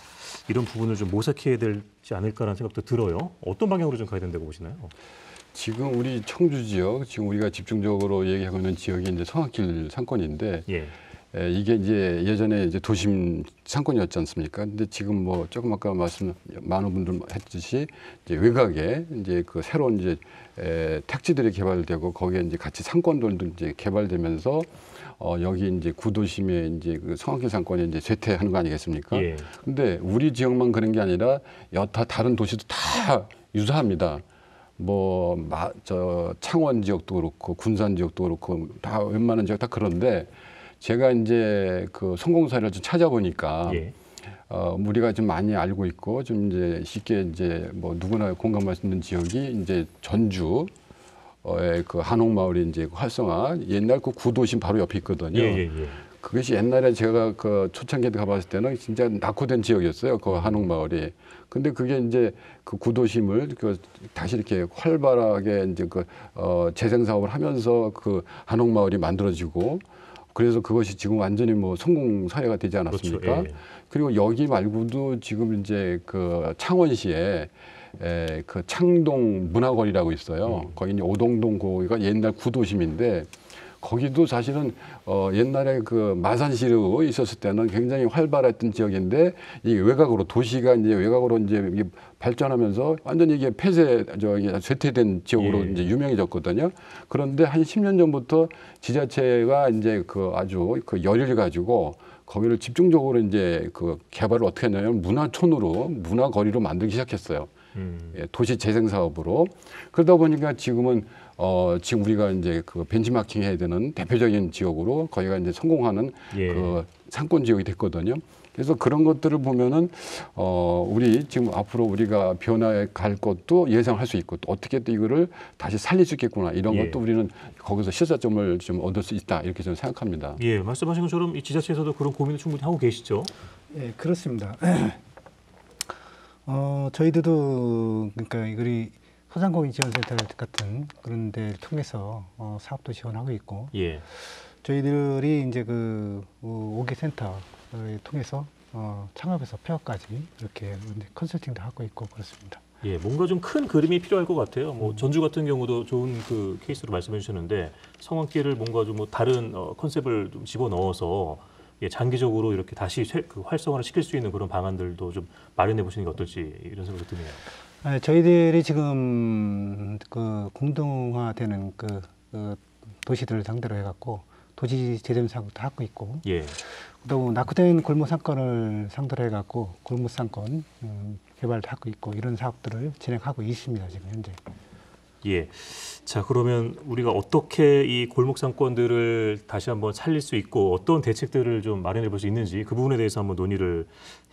Speaker 1: 이런 부분을 좀 모색해야 되지 않을까라는 생각도 들어요. 어떤 방향으로 좀 가야 된다고 보시나요?
Speaker 2: 지금 우리 청주 지역, 지금 우리가 집중적으로 얘기하고 있는 지역이 이제 성악길 상권인데
Speaker 1: 예.
Speaker 2: 이게 이제 예전에 이제 도심 상권이었지 않습니까? 근데 지금 뭐 조금 아까 많은 분들 했듯이 이제 외곽에 이제 그 새로운 이제 택지들이 개발되고 거기에 이제 같이 상권들도 이제 개발되면서 여기 이제 구도심에 이제 그 성악길 상권에 이제 쇠퇴하는 거 아니겠습니까?
Speaker 1: 예.
Speaker 2: 근데 우리 지역만 그런 게 아니라 여타 다른 도시도 다 유사합니다. 저 창원 지역도 그렇고 군산 지역도 그렇고 다 웬만한 지역 다 그런데 제가 이제 그 성공 사례를 좀 찾아보니까
Speaker 1: 예.
Speaker 2: 우리가 좀 많이 알고 있고 좀 이제 쉽게 이제 뭐 누구나 공감할 수 있는 지역이 이제 전주 그 한옥마을이 이제 활성화 옛날 그 구도심 바로 옆에 있거든요.
Speaker 1: 예.
Speaker 2: 그것이 옛날에 제가 그 초창기에 가봤을 때는 진짜 낙후된 지역이었어요. 그 한옥마을이. 근데 그게 이제 그 구도심을 다시 이렇게 활발하게 이제 재생 사업을 하면서 그 한옥마을이 만들어지고 그래서 그것이 지금 완전히 뭐 성공 사례가 되지 않았습니까?
Speaker 1: 그렇죠. 예.
Speaker 2: 그리고 여기 말고도 지금 이제 그 창원시에 그 창동 문화거리라고 있어요. 거기 이제 오동동 거기가 옛날 구도심인데 거기도 사실은 옛날에 그 마산시로 있었을 때는 굉장히 활발했던 지역인데 이 외곽으로 도시가 이제 외곽으로 이제 발전하면서 완전히 이게 쇠퇴된 지역으로
Speaker 1: 예.
Speaker 2: 이제 유명해졌거든요. 그런데 한 10년 전부터 지자체가 이제 그 아주 그 열의를 가지고 거기를 집중적으로 이제 그 개발을 어떻게 했냐면 문화촌으로 문화거리로 만들기 시작했어요. 예, 도시 재생 사업으로. 그러다 보니까 지금은 지금 우리가 이제 그 벤치마킹 해야 되는 대표적인 지역으로 거기가 이제 성공하는
Speaker 1: 예.
Speaker 2: 그 상권 지역이 됐거든요. 그래서 그런 것들을 보면은 우리 지금 앞으로 우리가 변화해 갈 것도 예상할 수 있고 또 어떻게 또 이거를 다시 살릴 수 있겠구나 이런
Speaker 1: 예.
Speaker 2: 것도 우리는 거기서 시사점을 좀 얻을 수 있다 이렇게 저는 생각합니다.
Speaker 1: 예, 말씀하신 것처럼 이 지자체에서도 그런 고민을 충분히 하고 계시죠.
Speaker 5: 예, 그렇습니다. 저희들도 그러니까 이거를 소상공인 지원센터 같은 그런 데를 통해서 사업도 지원하고 있고
Speaker 1: 예.
Speaker 5: 저희들이 이제 그 5개 센터를 통해서 창업에서 폐업까지 이렇게 컨설팅도 하고 있고 그렇습니다.
Speaker 1: 예, 뭔가 좀 큰 그림이 필요할 것 같아요. 뭐 전주 같은 경우도 좋은 그 케이스로 말씀해 주셨는데 성황길을 뭔가 좀 뭐 다른 컨셉을 좀 집어 넣어서 예, 장기적으로 이렇게 다시 그 활성화를 시킬 수 있는 그런 방안들도 좀 마련해 보시는 게 어떨지 이런 생각이 드네요.
Speaker 5: 저희들이 지금 그 공동화되는 그 도시들을 상대로 해갖고 도시 재정 사업도 하고 있고
Speaker 1: 예.
Speaker 5: 또 낙후된 골목 상권을 상대로 해갖고 골목 상권 개발도 하고 있고 이런 사업들을 진행하고 있습니다 지금 현재.
Speaker 1: 예. 자, 그러면 우리가 어떻게 이 골목 상권들을 다시 한번 살릴 수 있고 어떤 대책들을 좀 마련해 볼 수 있는지 그 부분에 대해서 한번 논의를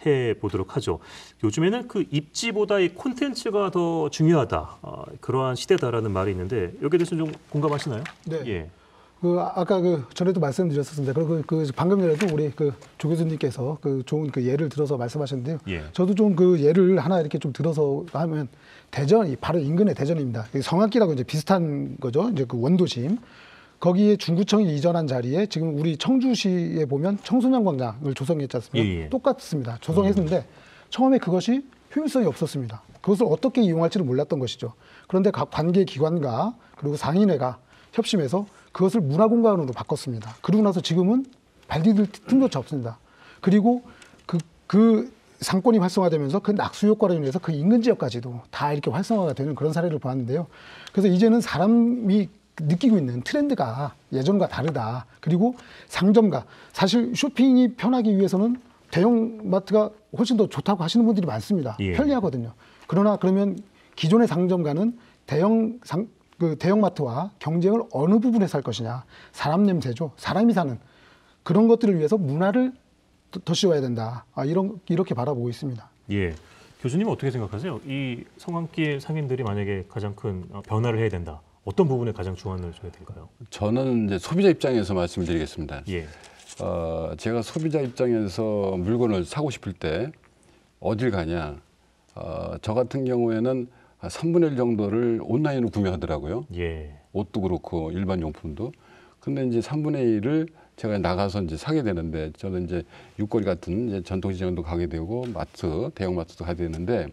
Speaker 1: 해 보도록 하죠. 요즘에는 그 입지보다 이 콘텐츠가 더 중요하다. 그러한 시대다라는 말이 있는데 여기에 대해서 좀 공감하시나요?
Speaker 3: 네.
Speaker 1: 예.
Speaker 3: 그 아까 그 전에도 말씀드렸었는데 그 방금 전에도 우리 그 조 교수님께서 그 좋은 그 예를 들어서 말씀하셨는데요.
Speaker 1: 예.
Speaker 3: 저도 좀 그 예를 하나 이렇게 좀 들어서 하면 대전이 바로 인근의 대전입니다. 성악기라고 이제 비슷한 거죠. 이제 그 원도심 거기에 중구청이 이전한 자리에 지금 우리 청주시에 보면 청소년 광장을 조성했지 않습니까?
Speaker 1: 예, 예.
Speaker 3: 똑같습니다. 조성했는데 처음에 그것이 효율성이 없었습니다. 그것을 어떻게 이용할지를 몰랐던 것이죠. 그런데 각 관계 기관과 그리고 상인회가 협심해서 그것을 문화공간으로 바꿨습니다. 그러고 나서 지금은 발디딜 틈조차 없습니다. 그리고 그 상권이 활성화되면서 그 낙수 효과로 인해서 그 인근 지역까지도 다 이렇게 활성화가 되는 그런 사례를 보았는데요. 그래서 이제는 사람이 느끼고 있는 트렌드가 예전과 다르다. 그리고 상점가, 사실 쇼핑이 편하기 위해서는 대형마트가 훨씬 더 좋다고 하시는 분들이 많습니다.
Speaker 1: 예.
Speaker 3: 편리하거든요. 그러나 그러면 기존의 상점가는 대형마트와 경쟁을 어느 부분에서 할 것이냐. 사람 냄새죠. 사람이 사는 그런 것들을 위해서 문화를 더 씌워야 된다. 이렇게 바라보고 있습니다.
Speaker 1: 예. 교수님은 어떻게 생각하세요? 이 성황길 상인들이 만약에 가장 큰 변화를 해야 된다. 어떤 부분에 가장 주안을 줘야 될까요?
Speaker 2: 저는 이제 소비자 입장에서 말씀을 드리겠습니다.
Speaker 1: 예.
Speaker 2: 제가 소비자 입장에서 물건을 사고 싶을 때 어딜 가냐? 저 같은 경우에는 한 3분의 1 정도를 온라인으로 구매하더라고요.
Speaker 1: 예.
Speaker 2: 옷도 그렇고 일반 용품도. 근데 이제 3분의 1을 제가 나가서 이제 사게 되는데 저는 이제 육거리 같은 이제 전통시장도 가게 되고 마트, 대형마트도 가게 되는데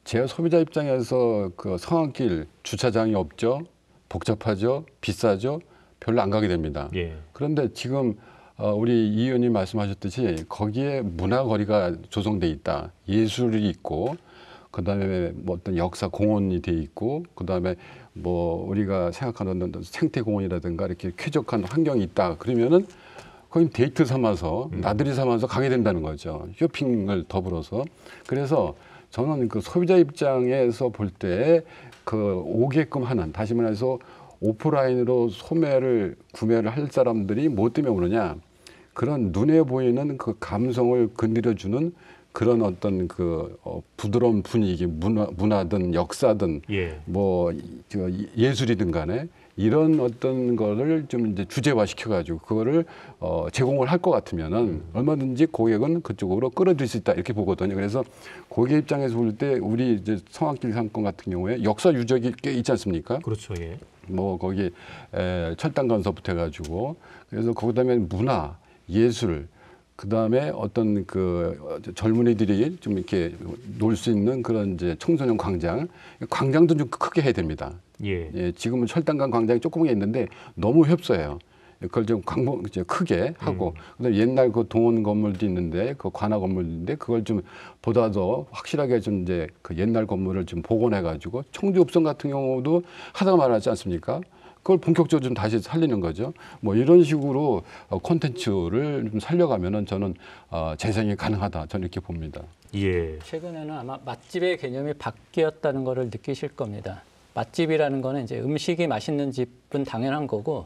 Speaker 2: 제가 소비자 입장에서 그 성황길 주차장이 없죠, 복잡하죠, 비싸죠, 별로 안 가게 됩니다.
Speaker 1: 예.
Speaker 2: 그런데 지금 우리 이 의원님 말씀하셨듯이 거기에 문화거리가 조성돼 있다, 예술이 있고. 그다음에 뭐 어떤 역사 공원이 돼 있고, 그다음에 뭐 우리가 생각하는 생태 공원이라든가 이렇게 쾌적한 환경이 있다. 그러면은 거기 데이트 삼아서 나들이 삼아서 가게 된다는 거죠. 쇼핑을 더불어서. 그래서 저는 그 소비자 입장에서 볼 때 그 오게끔 하는, 다시 말해서 오프라인으로 구매를 할 사람들이 뭐 때문에 오느냐? 그런 눈에 보이는 그 감성을 건드려주는 그런 어떤 그 부드러운 분위기, 문화든 역사든
Speaker 1: 예.
Speaker 2: 뭐 예술이든 간에 이런 어떤 거를 좀 이제 주제화 시켜가지고 그거를 제공을 할 것 같으면은 얼마든지 고객은 그쪽으로 끌어들일 수 있다 이렇게 보거든요. 그래서 고객 입장에서 볼 때 우리 이제 성황길 상권 같은 경우에 역사 유적이 꽤 있지 않습니까?
Speaker 1: 그렇죠. 예.
Speaker 2: 뭐 거기 철당간서부터 해가지고 그래서 그다음에 문화, 예술. 그 다음에 어떤 그 젊은이들이 좀 이렇게 놀 수 있는 그런 이제 청소년 광장도 좀 크게 해야 됩니다.
Speaker 1: 예.
Speaker 2: 예, 지금은 철당간 광장이 조그맣게 있는데 너무 협소해요. 그걸 좀 크게 하고, 그다음에 옛날 그 동원 건물도 있는데 그 관아 건물인데 그걸 좀 보다 더 확실하게 좀 이제 그 옛날 건물을 좀 복원해가지고 청주읍성 같은 경우도 하다가 말하지 않습니까? 그걸 본격적으로 좀 다시 살리는 거죠. 뭐 이런 식으로 콘텐츠를 좀 살려가면은 저는 재생이 가능하다. 저는 이렇게 봅니다.
Speaker 1: 예.
Speaker 4: 최근에는 아마 맛집의 개념이 바뀌었다는 것을 느끼실 겁니다. 맛집이라는 거는 이제 음식이 맛있는 집은 당연한 거고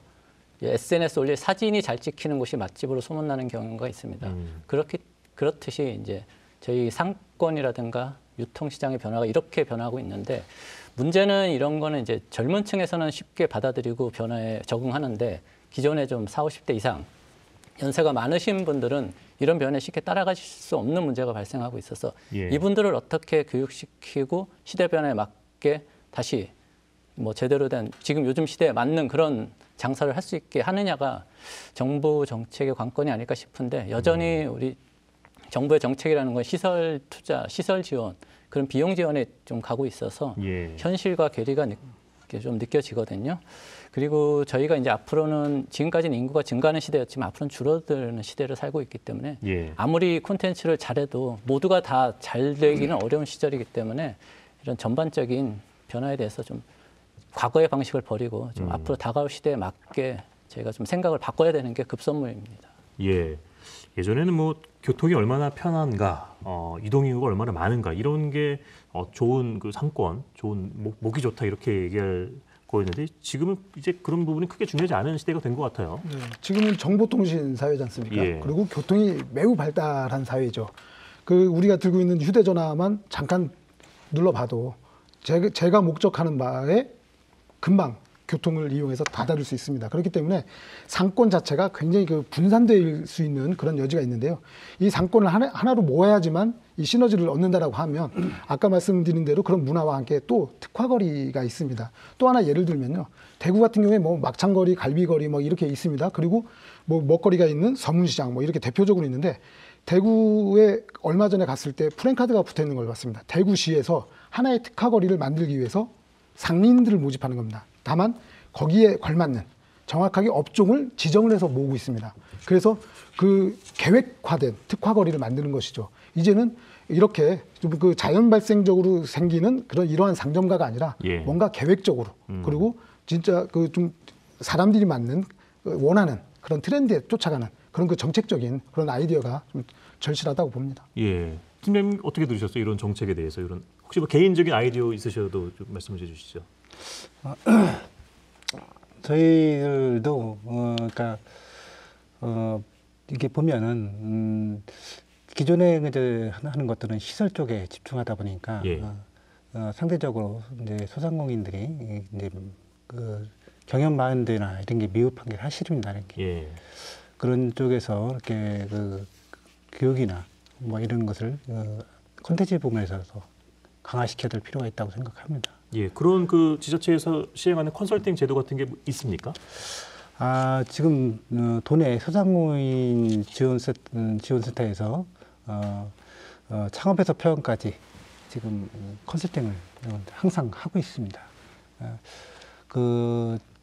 Speaker 4: SNS 올릴 사진이 잘 찍히는 곳이 맛집으로 소문나는 경우가 있습니다. 그렇듯이 이제 저희 상권이라든가 유통시장의 변화가 이렇게 변하고 있는데 문제는 이런 거는 이제 젊은 층에서는 쉽게 받아들이고 변화에 적응하는데 기존에 좀 40, 50대 이상 연세가 많으신 분들은 이런 변화에 쉽게 따라가실 수 없는 문제가 발생하고 있어서
Speaker 1: 예.
Speaker 4: 이분들을 어떻게 교육시키고 시대 변화에 맞게 다시 뭐 제대로 된 지금 요즘 시대에 맞는 그런 장사를 할 수 있게 하느냐가 정부 정책의 관건이 아닐까 싶은데 여전히 우리 정부의 정책이라는 건 시설 투자, 시설 지원, 그런 비용 지원에 좀 가고 있어서
Speaker 1: 예.
Speaker 4: 현실과 괴리가 좀 느껴지거든요. 그리고 저희가 이제 앞으로는 지금까지는 인구가 증가하는 시대였지만 앞으로는 줄어드는 시대를 살고 있기 때문에
Speaker 1: 예.
Speaker 4: 아무리 콘텐츠를 잘해도 모두가 다 잘 되기는 어려운 시절이기 때문에 이런 전반적인 변화에 대해서 좀 과거의 방식을 버리고 좀 앞으로 다가올 시대에 맞게 저희가 좀 생각을 바꿔야 되는 게 급선무입니다.
Speaker 1: 예. 예전에는 뭐 교통이 얼마나 편한가, 이동 인구가 얼마나 많은가 이런 게 좋은 그 상권, 좋은 목이 좋다 이렇게 얘기할 거였는데 지금은 이제 그런 부분이 크게 중요하지 않은 시대가 된 것 같아요.
Speaker 3: 네, 지금은 정보통신 사회지 않습니까?
Speaker 1: 예.
Speaker 3: 그리고 교통이 매우 발달한 사회죠. 그 우리가 들고 있는 휴대전화만 잠깐 눌러봐도 제가 목적하는 바에 금방 교통을 이용해서 다다를 수 있습니다. 그렇기 때문에 상권 자체가 굉장히 그 분산될 수 있는 그런 여지가 있는데요. 이 상권을 하나로 모아야지만 이 시너지를 얻는다라고 하면 아까 말씀드린 대로 그런 문화와 함께 또 특화거리가 있습니다. 또 하나 예를 들면요. 대구 같은 경우에 뭐 막창거리, 갈비거리 뭐 이렇게 있습니다. 그리고 뭐 먹거리가 있는 서문시장 뭐 이렇게 대표적으로 있는데 대구에 얼마 전에 갔을 때 프랜카드가 붙어 있는 걸 봤습니다. 대구시에서 하나의 특화거리를 만들기 위해서 상인들을 모집하는 겁니다. 다만 거기에 걸맞는 정확하게 업종을 지정을 해서 모으고 있습니다. 그래서 그 계획화된 특화거리를 만드는 것이죠. 이제는 이렇게 좀 그 자연 발생적으로 생기는 그런 이러한 상점가가 아니라
Speaker 1: 예.
Speaker 3: 뭔가 계획적으로 그리고 진짜 그 좀 사람들이 맞는 원하는 그런 트렌드에 쫓아가는 그런 그 정책적인 그런 아이디어가 좀 절실하다고 봅니다.
Speaker 1: 예. 팀장님 어떻게 들으셨어요? 이런 정책에 대해서 이런 혹시 뭐 개인적인 아이디어 있으셔도 좀 말씀해 주시죠.
Speaker 5: 저희들도 그러니까 이게 보면은 기존에 이제 하는 것들은 시설 쪽에 집중하다 보니까
Speaker 1: 예.
Speaker 5: 상대적으로 이제 소상공인들이 이제 그 경영 마인드나 이런 게 미흡한 게 사실입니다. 이렇게.
Speaker 1: 예.
Speaker 5: 그런 쪽에서 이렇게 그 교육이나 뭐 이런 것을 콘텐츠 부분에서도 강화시켜야 될 필요가 있다고 생각합니다.
Speaker 1: 예. 그런 그 지자체에서 시행하는 컨설팅 제도 같은 게 있습니까?
Speaker 5: 지금 도내 소상공인 지원센터에서 창업에서 폐업까지 지금 컨설팅을 항상 하고 있습니다.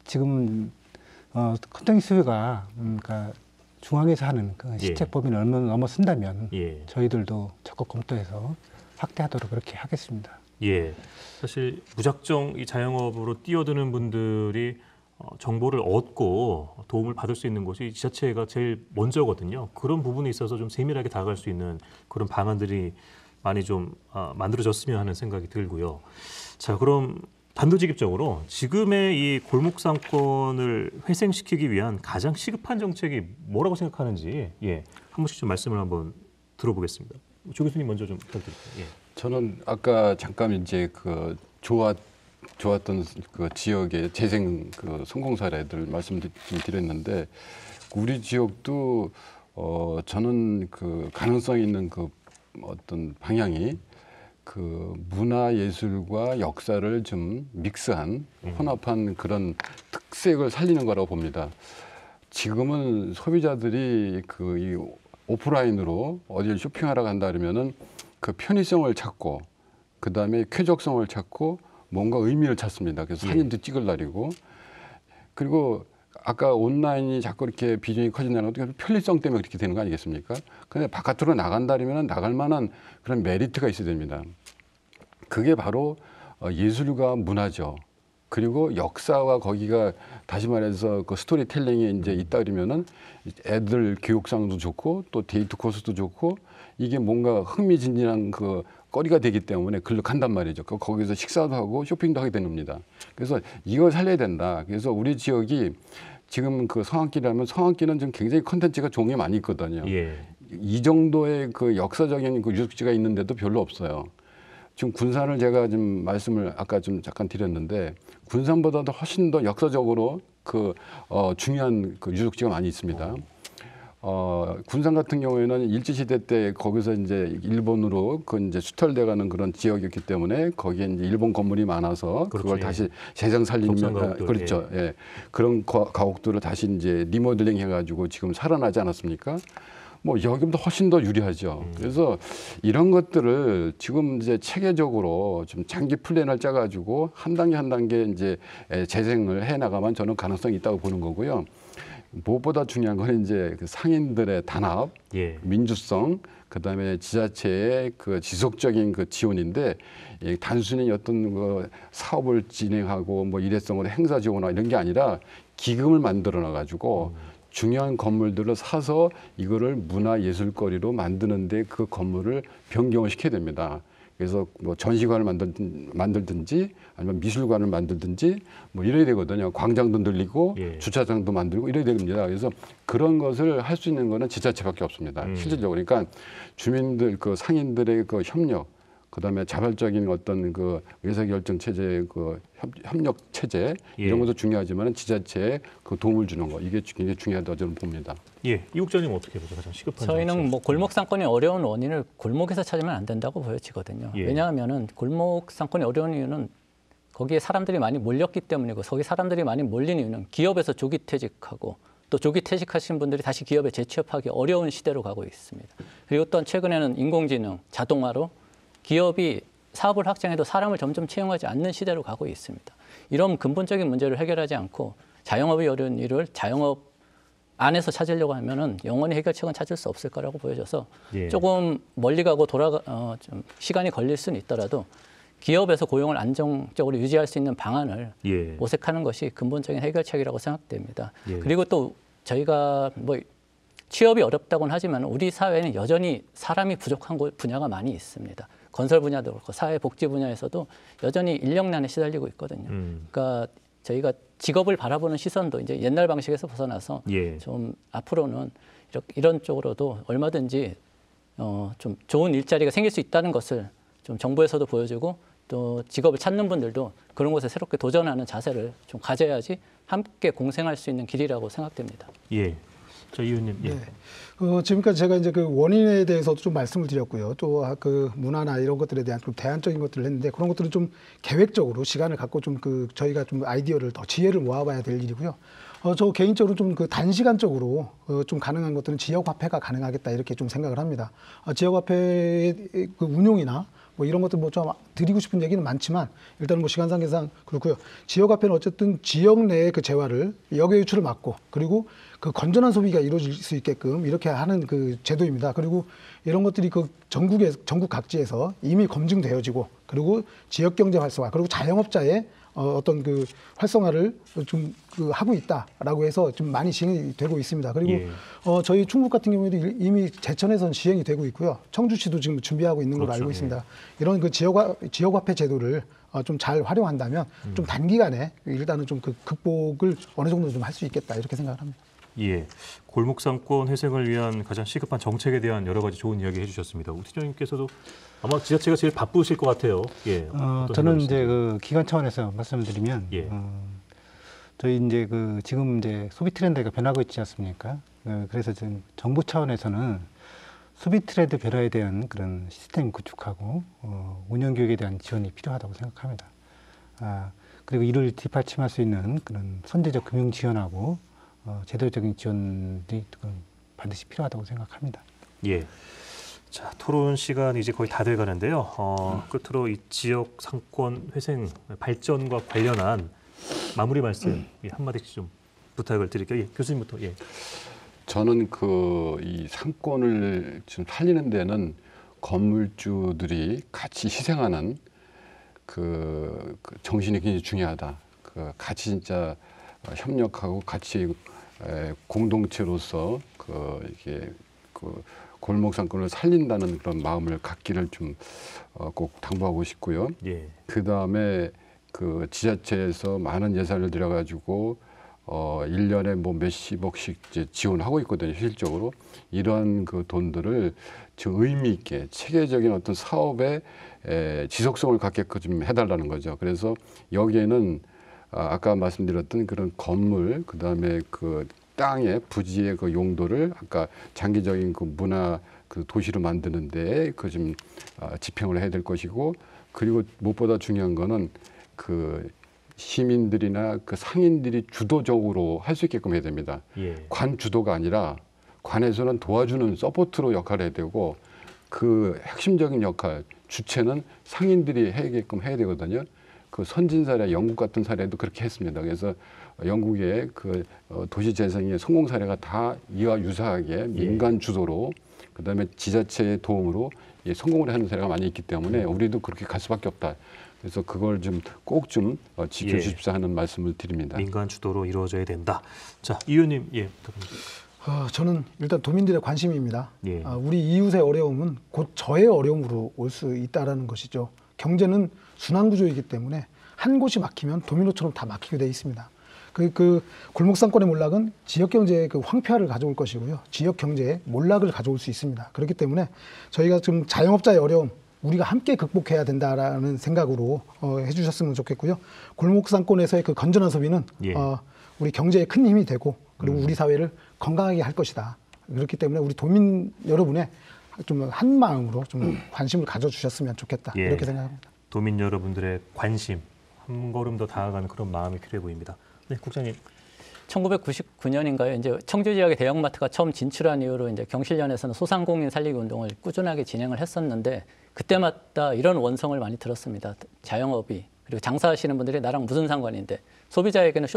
Speaker 5: 지금 컨설팅 수요가 그러니까 중앙에서 하는 그 시책 범위를 얼마나 넘어선다면
Speaker 1: 예.
Speaker 5: 저희들도 적극 검토해서 확대하도록 그렇게 하겠습니다.
Speaker 1: 예. 사실 무작정 이 자영업으로 뛰어드는 분들이 정보를 얻고 도움을 받을 수 있는 곳이 지자체가 제일 먼저거든요. 그런 부분에 있어서 좀 세밀하게 다가갈 수 있는 그런 방안들이 많이 좀 만들어졌으면 하는 생각이 들고요. 자, 그럼 단도직입적으로 지금의 이 골목 상권을 회생시키기 위한 가장 시급한 정책이 뭐라고 생각하는지 한 번씩 좀 말씀을 한번 들어보겠습니다. 조 교수님 먼저 좀 부탁드릴게요. 예.
Speaker 2: 저는 아까 잠깐 이제 그 좋았던 그 지역의 재생 그 성공 사례들 말씀드렸는데 우리 지역도 저는 그 가능성 있는 그 어떤 방향이 그 문화 예술과 역사를 좀 믹스한 혼합한 그런 특색을 살리는 거라고 봅니다. 지금은 소비자들이 그 이 오프라인으로 어딜 쇼핑하러 간다 그러면은 그 편의성을 찾고 그 다음에 쾌적성을 찾고 뭔가 의미를 찾습니다. 그래서 사진도 찍을 날이고 그리고 아까 온라인이 자꾸 이렇게 비중이 커진다는 것도 편리성 때문에 그렇게 되는 거 아니겠습니까? 근데 바깥으로 나간다면 나갈 만한 그런 메리트가 있어야 됩니다. 그게 바로 예술과 문화죠. 그리고 역사와 거기가 다시 말해서 그 스토리텔링이 이제 있다 그러면은 애들 교육상도 좋고 또 데이트 코스도 좋고 이게 뭔가 흥미진진한 그 거리가 되기 때문에 글로 간단 말이죠. 거기서 식사도 하고 쇼핑도 하게 됩니다. 그래서 이걸 살려야 된다. 그래서 우리 지역이 지금 그 성안길이라면 성안길은 좀 굉장히 콘텐츠가 종이 많이 있거든요.
Speaker 1: 예.
Speaker 2: 이 정도의 그 역사적인 그 유적지가 있는데도 별로 없어요. 지금 군산을 제가 좀 말씀을 아까 좀 잠깐 드렸는데 군산보다도 훨씬 더 역사적으로 그 중요한 그 유적지가 많이 있습니다. 군산 같은 경우에는 일제시대 때 거기서 이제 일본으로 그 이제 수탈돼가는 그런 지역이었기 때문에 거기에 이제 일본 건물이 많아서
Speaker 1: 그렇죠.
Speaker 2: 그걸
Speaker 1: 예.
Speaker 2: 다시 재생 살리면
Speaker 1: 가옥들,
Speaker 2: 그렇죠. 예. 그런 가옥들을 다시 이제 리모델링 해가지고 지금 살아나지 않았습니까? 뭐 여기보다 훨씬 더 유리하죠. 그래서 이런 것들을 지금 이제 체계적으로 좀 장기 플랜을 짜가지고 한 단계 한 단계 이제 재생을 해 나가면 저는 가능성이 있다고 보는 거고요. 무엇보다 중요한 건 이제 그 상인들의 단합,
Speaker 1: 예.
Speaker 2: 민주성, 그다음에 지자체의 그 지속적인 그 지원인데 단순히 어떤 그 사업을 진행하고 뭐 일회성으로 행사 지원이나 이런 게 아니라 기금을 만들어 놔 가지고 중요한 건물들을 사서 이거를 문화예술거리로 만드는데 그 건물을 변경을 시켜야 됩니다. 그래서 뭐 전시관을 만들든지 아니면 미술관을 만들든지 뭐 이래야 되거든요. 광장도 늘리고
Speaker 1: 예.
Speaker 2: 주차장도 만들고 이래야 됩니다. 그래서 그런 것을 할 수 있는 거는 지자체밖에 없습니다. 실질적으로. 그러니까 주민들 그 상인들의 그 협력, 그다음에 자발적인 어떤 그 의사결정 체제, 그 협력 체제 이런
Speaker 1: 예.
Speaker 2: 것도 중요하지만 지자체에 그 도움을 주는 거 이게 굉장히 중요하다고 저는 봅니다.
Speaker 1: 예, 이 국장님 어떻게 보세요? 가장 시급한
Speaker 4: 저희는
Speaker 1: 정책.
Speaker 4: 뭐 골목 상권이 어려운 원인을 골목에서 찾으면 안 된다고 보여지거든요.
Speaker 1: 예.
Speaker 4: 왜냐하면은 골목 상권이 어려운 이유는 거기에 사람들이 많이 몰렸기 때문이고, 거기 사람들이 많이 몰린 이유는 기업에서 조기 퇴직하고 또 조기 퇴직하신 분들이 다시 기업에 재취업하기 어려운 시대로 가고 있습니다. 그리고 또한 최근에는 인공지능, 자동화로 기업이 사업을 확장해도 사람을 점점 채용하지 않는 시대로 가고 있습니다. 이런 근본적인 문제를 해결하지 않고 자영업이 어려운 일을 자영업 안에서 찾으려고 하면은 영원히 해결책은 찾을 수 없을 거라고 보여져서
Speaker 1: 예.
Speaker 4: 조금 멀리 가고 좀 시간이 걸릴 수는 있더라도 기업에서 고용을 안정적으로 유지할 수 있는 방안을
Speaker 1: 예.
Speaker 4: 모색하는 것이 근본적인 해결책이라고 생각됩니다.
Speaker 1: 예.
Speaker 4: 그리고 또 저희가 뭐 취업이 어렵다고는 하지만 우리 사회는 여전히 사람이 부족한 분야가 많이 있습니다. 건설 분야도 그렇고 사회복지 분야에서도 여전히 인력난에 시달리고 있거든요. 그러니까 저희가 직업을 바라보는 시선도 이제 옛날 방식에서 벗어나서
Speaker 1: 예.
Speaker 4: 좀 앞으로는 이런 쪽으로도 얼마든지 좀 좋은 일자리가 생길 수 있다는 것을 좀 정부에서도 보여주고 또 직업을 찾는 분들도 그런 곳에 새롭게 도전하는 자세를 좀 가져야지 함께 공생할 수 있는 길이라고 생각됩니다.
Speaker 1: 예. 저 이 의원님. 예.
Speaker 3: 네. 지금까지 제가 이제 그 원인에 대해서도 좀 말씀을 드렸고요. 또 그 문화나 이런 것들에 대한 좀 대안적인 것들을 했는데 그런 것들은 좀 계획적으로 시간을 갖고 좀 저희가 좀 아이디어를 더 지혜를 모아봐야 될 일이고요. 저 개인적으로 좀 그 단시간적으로 좀 가능한 것들은 지역화폐가 가능하겠다 이렇게 좀 생각을 합니다. 지역화폐의 그 운용이나 뭐 이런 것들 뭐 좀 드리고 싶은 얘기는 많지만 일단은 뭐 시간상계상 그렇고요. 지역화폐는 어쨌든 지역 내의 그 재화를 역외 유출을 막고 그리고 그 건전한 소비가 이루어질 수 있게끔 이렇게 하는 그 제도입니다. 그리고 이런 것들이 그 전국 각지에서 이미 검증되어지고 그리고 지역 경제 활성화 그리고 자영업자의 어떤 그 활성화를 좀 하고 있다라고 해서 좀 많이 시행이 되고 있습니다. 그리고
Speaker 1: 예.
Speaker 3: 저희 충북 같은 경우에도 이미 제천에서는 시행이 되고 있고요. 청주시도 지금 준비하고 있는 걸로
Speaker 1: 그렇죠.
Speaker 3: 알고 있습니다. 이런 그 지역화폐 제도를 좀 잘 활용한다면 좀 단기간에 일단은 좀 그 극복을 어느 정도 좀 할 수 있겠다 이렇게 생각을 합니다.
Speaker 1: 예. 골목상권 회생을 위한 가장 시급한 정책에 대한 여러 가지 좋은 이야기 해주셨습니다. 우 팀장님께서도 아마 지자체가 제일 바쁘실 것 같아요. 예. 어떤
Speaker 5: 저는
Speaker 1: 생각이십니까?
Speaker 5: 이제 그 기관 차원에서 말씀드리면
Speaker 1: 예.
Speaker 5: 저희 이제 그 지금 이제 소비 트렌드가 변하고 있지 않습니까? 그래서 지금 정부 차원에서는 소비 트렌드 변화에 대한 그런 시스템 구축하고 운영 교육에 대한 지원이 필요하다고 생각합니다. 그리고 이를 뒷받침할 수 있는 그런 선제적 금융 지원하고 제도적인 지원이 반드시 필요하다고 생각합니다.
Speaker 1: 예. 자, 토론 시간이 이제 거의 다 돼 가는데요. 끝으로 이 지역 상권 회생 발전과 관련한 마무리 말씀 한마디씩 좀 부탁을 드릴게요. 예, 교수님부터. 예.
Speaker 2: 저는 이 상권을 지금 살리는 데는 건물주들이 같이 희생하는 그 정신이 굉장히 중요하다. 같이 진짜 협력하고 같이 공동체로서 이게 골목 상권을 살린다는 그런 마음을 갖기를 좀 꼭 당부하고 싶고요.
Speaker 1: 예.
Speaker 2: 그 다음에 그 지자체에서 많은 예산을 들여가지고 1년에 뭐 몇십억씩 이제 지원하고 있거든요, 실질적으로. 이러한 그 돈들을 좀 의미 있게 체계적인 어떤 사업의 지속성을 갖게끔 좀 해달라는 거죠. 그래서 여기에는 아까 말씀드렸던 그런 건물, 그 다음에 그 땅의 부지의 그 용도를 아까 장기적인 그 문화 그 도시로 만드는데 그 좀 집행을 해야 될 것이고, 그리고 무엇보다 중요한 거는 그 시민들이나 그 상인들이 주도적으로 할 수 있게끔 해야 됩니다.
Speaker 1: 예.
Speaker 2: 관 주도가 아니라 관에서는 도와주는 서포트로 역할을 해야 되고, 그 핵심적인 역할 주체는 상인들이 해야게끔 해야 되거든요. 그 선진 사례, 영국 같은 사례도 그렇게 했습니다. 그래서 영국의 그 도시 재생의 성공 사례가 다 이와 유사하게 민간 주도로, 그다음에 지자체의 도움으로 성공을 하는 사례가 많이 있기 때문에 우리도 그렇게 갈 수밖에 없다. 그래서 그걸 좀 꼭 좀 지켜주십사 하는 말씀을 드립니다.
Speaker 1: 민간 주도로 이루어져야 된다. 자, 이 의원님, 부탁드립니다.
Speaker 3: 저는 일단 도민들의 관심입니다.
Speaker 1: 예.
Speaker 3: 우리 이웃의 어려움은 곧 저의 어려움으로 올 수 있다라는 것이죠. 경제는 순환 구조이기 때문에 한 곳이 막히면 도미노처럼 다 막히게 돼 있습니다. 그 골목상권의 몰락은 지역 경제의 그 황폐화를 가져올 것이고요. 지역 경제의 몰락을 가져올 수 있습니다. 그렇기 때문에 저희가 좀 자영업자의 어려움, 우리가 함께 극복해야 된다라는 생각으로 해주셨으면 좋겠고요. 골목상권에서의 그 건전한 소비는
Speaker 1: 예.
Speaker 3: 우리 경제에 큰 힘이 되고, 그리고 우리 사회를 건강하게 할 것이다. 그렇기 때문에 우리 도민 여러분의 좀 한 마음으로 좀 관심을 가져주셨으면 좋겠다.
Speaker 1: 예.
Speaker 3: 이렇게 생각합니다.
Speaker 1: 도민 여러분들의 관심, 한 걸음 더 다가가는 그런 마음이 필요해 보입니다. 네, 국장님.
Speaker 4: 1999년인가요? 이제 청주 지역의 대형마트가 처음 진출한 이후로 이제 경실련에서는 소상공인 살리기 운동을 꾸준하게 진행을 했었는데, 그때마다 이런 원성을 많이 들었습니다. 자영업이, 그리고 장사하시는 분들이 나랑 무슨 상관인데, 소비자에게는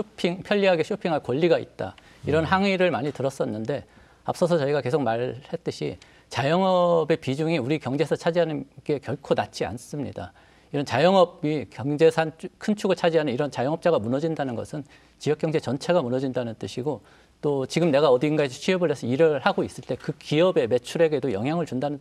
Speaker 4: 편리하게 쇼핑할 권리가 있다. 이런 항의를 많이 들었었는데, 앞서서 저희가 계속 말했듯이 자영업의 비중이 우리 경제에서 차지하는 게 결코 낮지 않습니다. 이런 자영업이 경제산 큰 축을 차지하는 이런 자영업자가 무너진다는 것은 지역 경제 전체가 무너진다는 뜻이고, 또 지금 내가 어딘가에서 취업을 해서 일을 하고 있을 때 그 기업의 매출에게도 영향을 준다는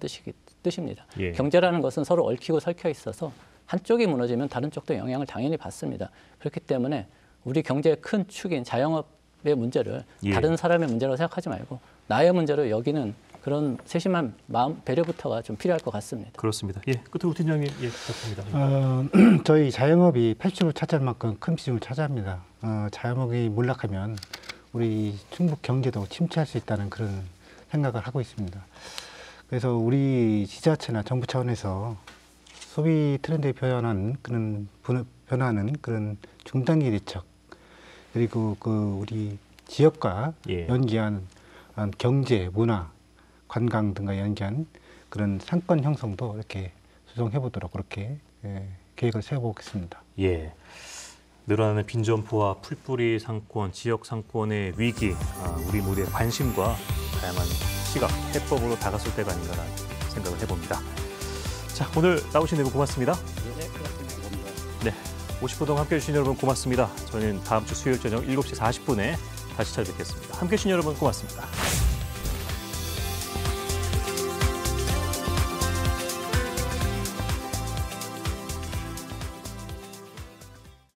Speaker 4: 뜻입니다.
Speaker 1: 예.
Speaker 4: 경제라는 것은 서로 얽히고 설켜 있어서 한쪽이 무너지면 다른 쪽도 영향을 당연히 받습니다. 그렇기 때문에 우리 경제의 큰 축인 자영업의 문제를
Speaker 1: 예.
Speaker 4: 다른 사람의 문제라고 생각하지 말고 나의 문제로 여기는 그런 세심한 마음, 배려부터가 좀 필요할 것 같습니다.
Speaker 1: 그렇습니다. 예, 끝으로 팀장님, 부탁드립니다.
Speaker 5: 저희 자영업이 80%를 차지할 만큼 큰 비중을 차지합니다. 자영업이 몰락하면 우리 충북 경제도 침체할 수 있다는 그런 생각을 하고 있습니다. 그래서 우리 지자체나 정부 차원에서 소비 트렌드에 변화하는 그런 중단기 대책, 그리고 그 우리 지역과
Speaker 1: 예.
Speaker 5: 연계한 경제, 문화, 관광 등과 연계한 그런 상권 형성도 이렇게 조정해 보도록 그렇게 계획을 세워보겠습니다.
Speaker 1: 예. 늘어나는 빈점포와 풀뿌리 상권, 지역 상권의 위기, 우리 모두의 관심과 다양한 시각, 해법으로 다가설 때가 아닌가라는 생각을 해봅니다. 자, 오늘 나오신 내용 고맙습니다.
Speaker 4: 네, 고맙습니다.
Speaker 1: 네, 50분 함께해 주신 여러분 고맙습니다. 저는 다음 주 수요일 저녁 7시 40분에 다시 찾아뵙겠습니다. 함께해 주신 여러분 고맙습니다.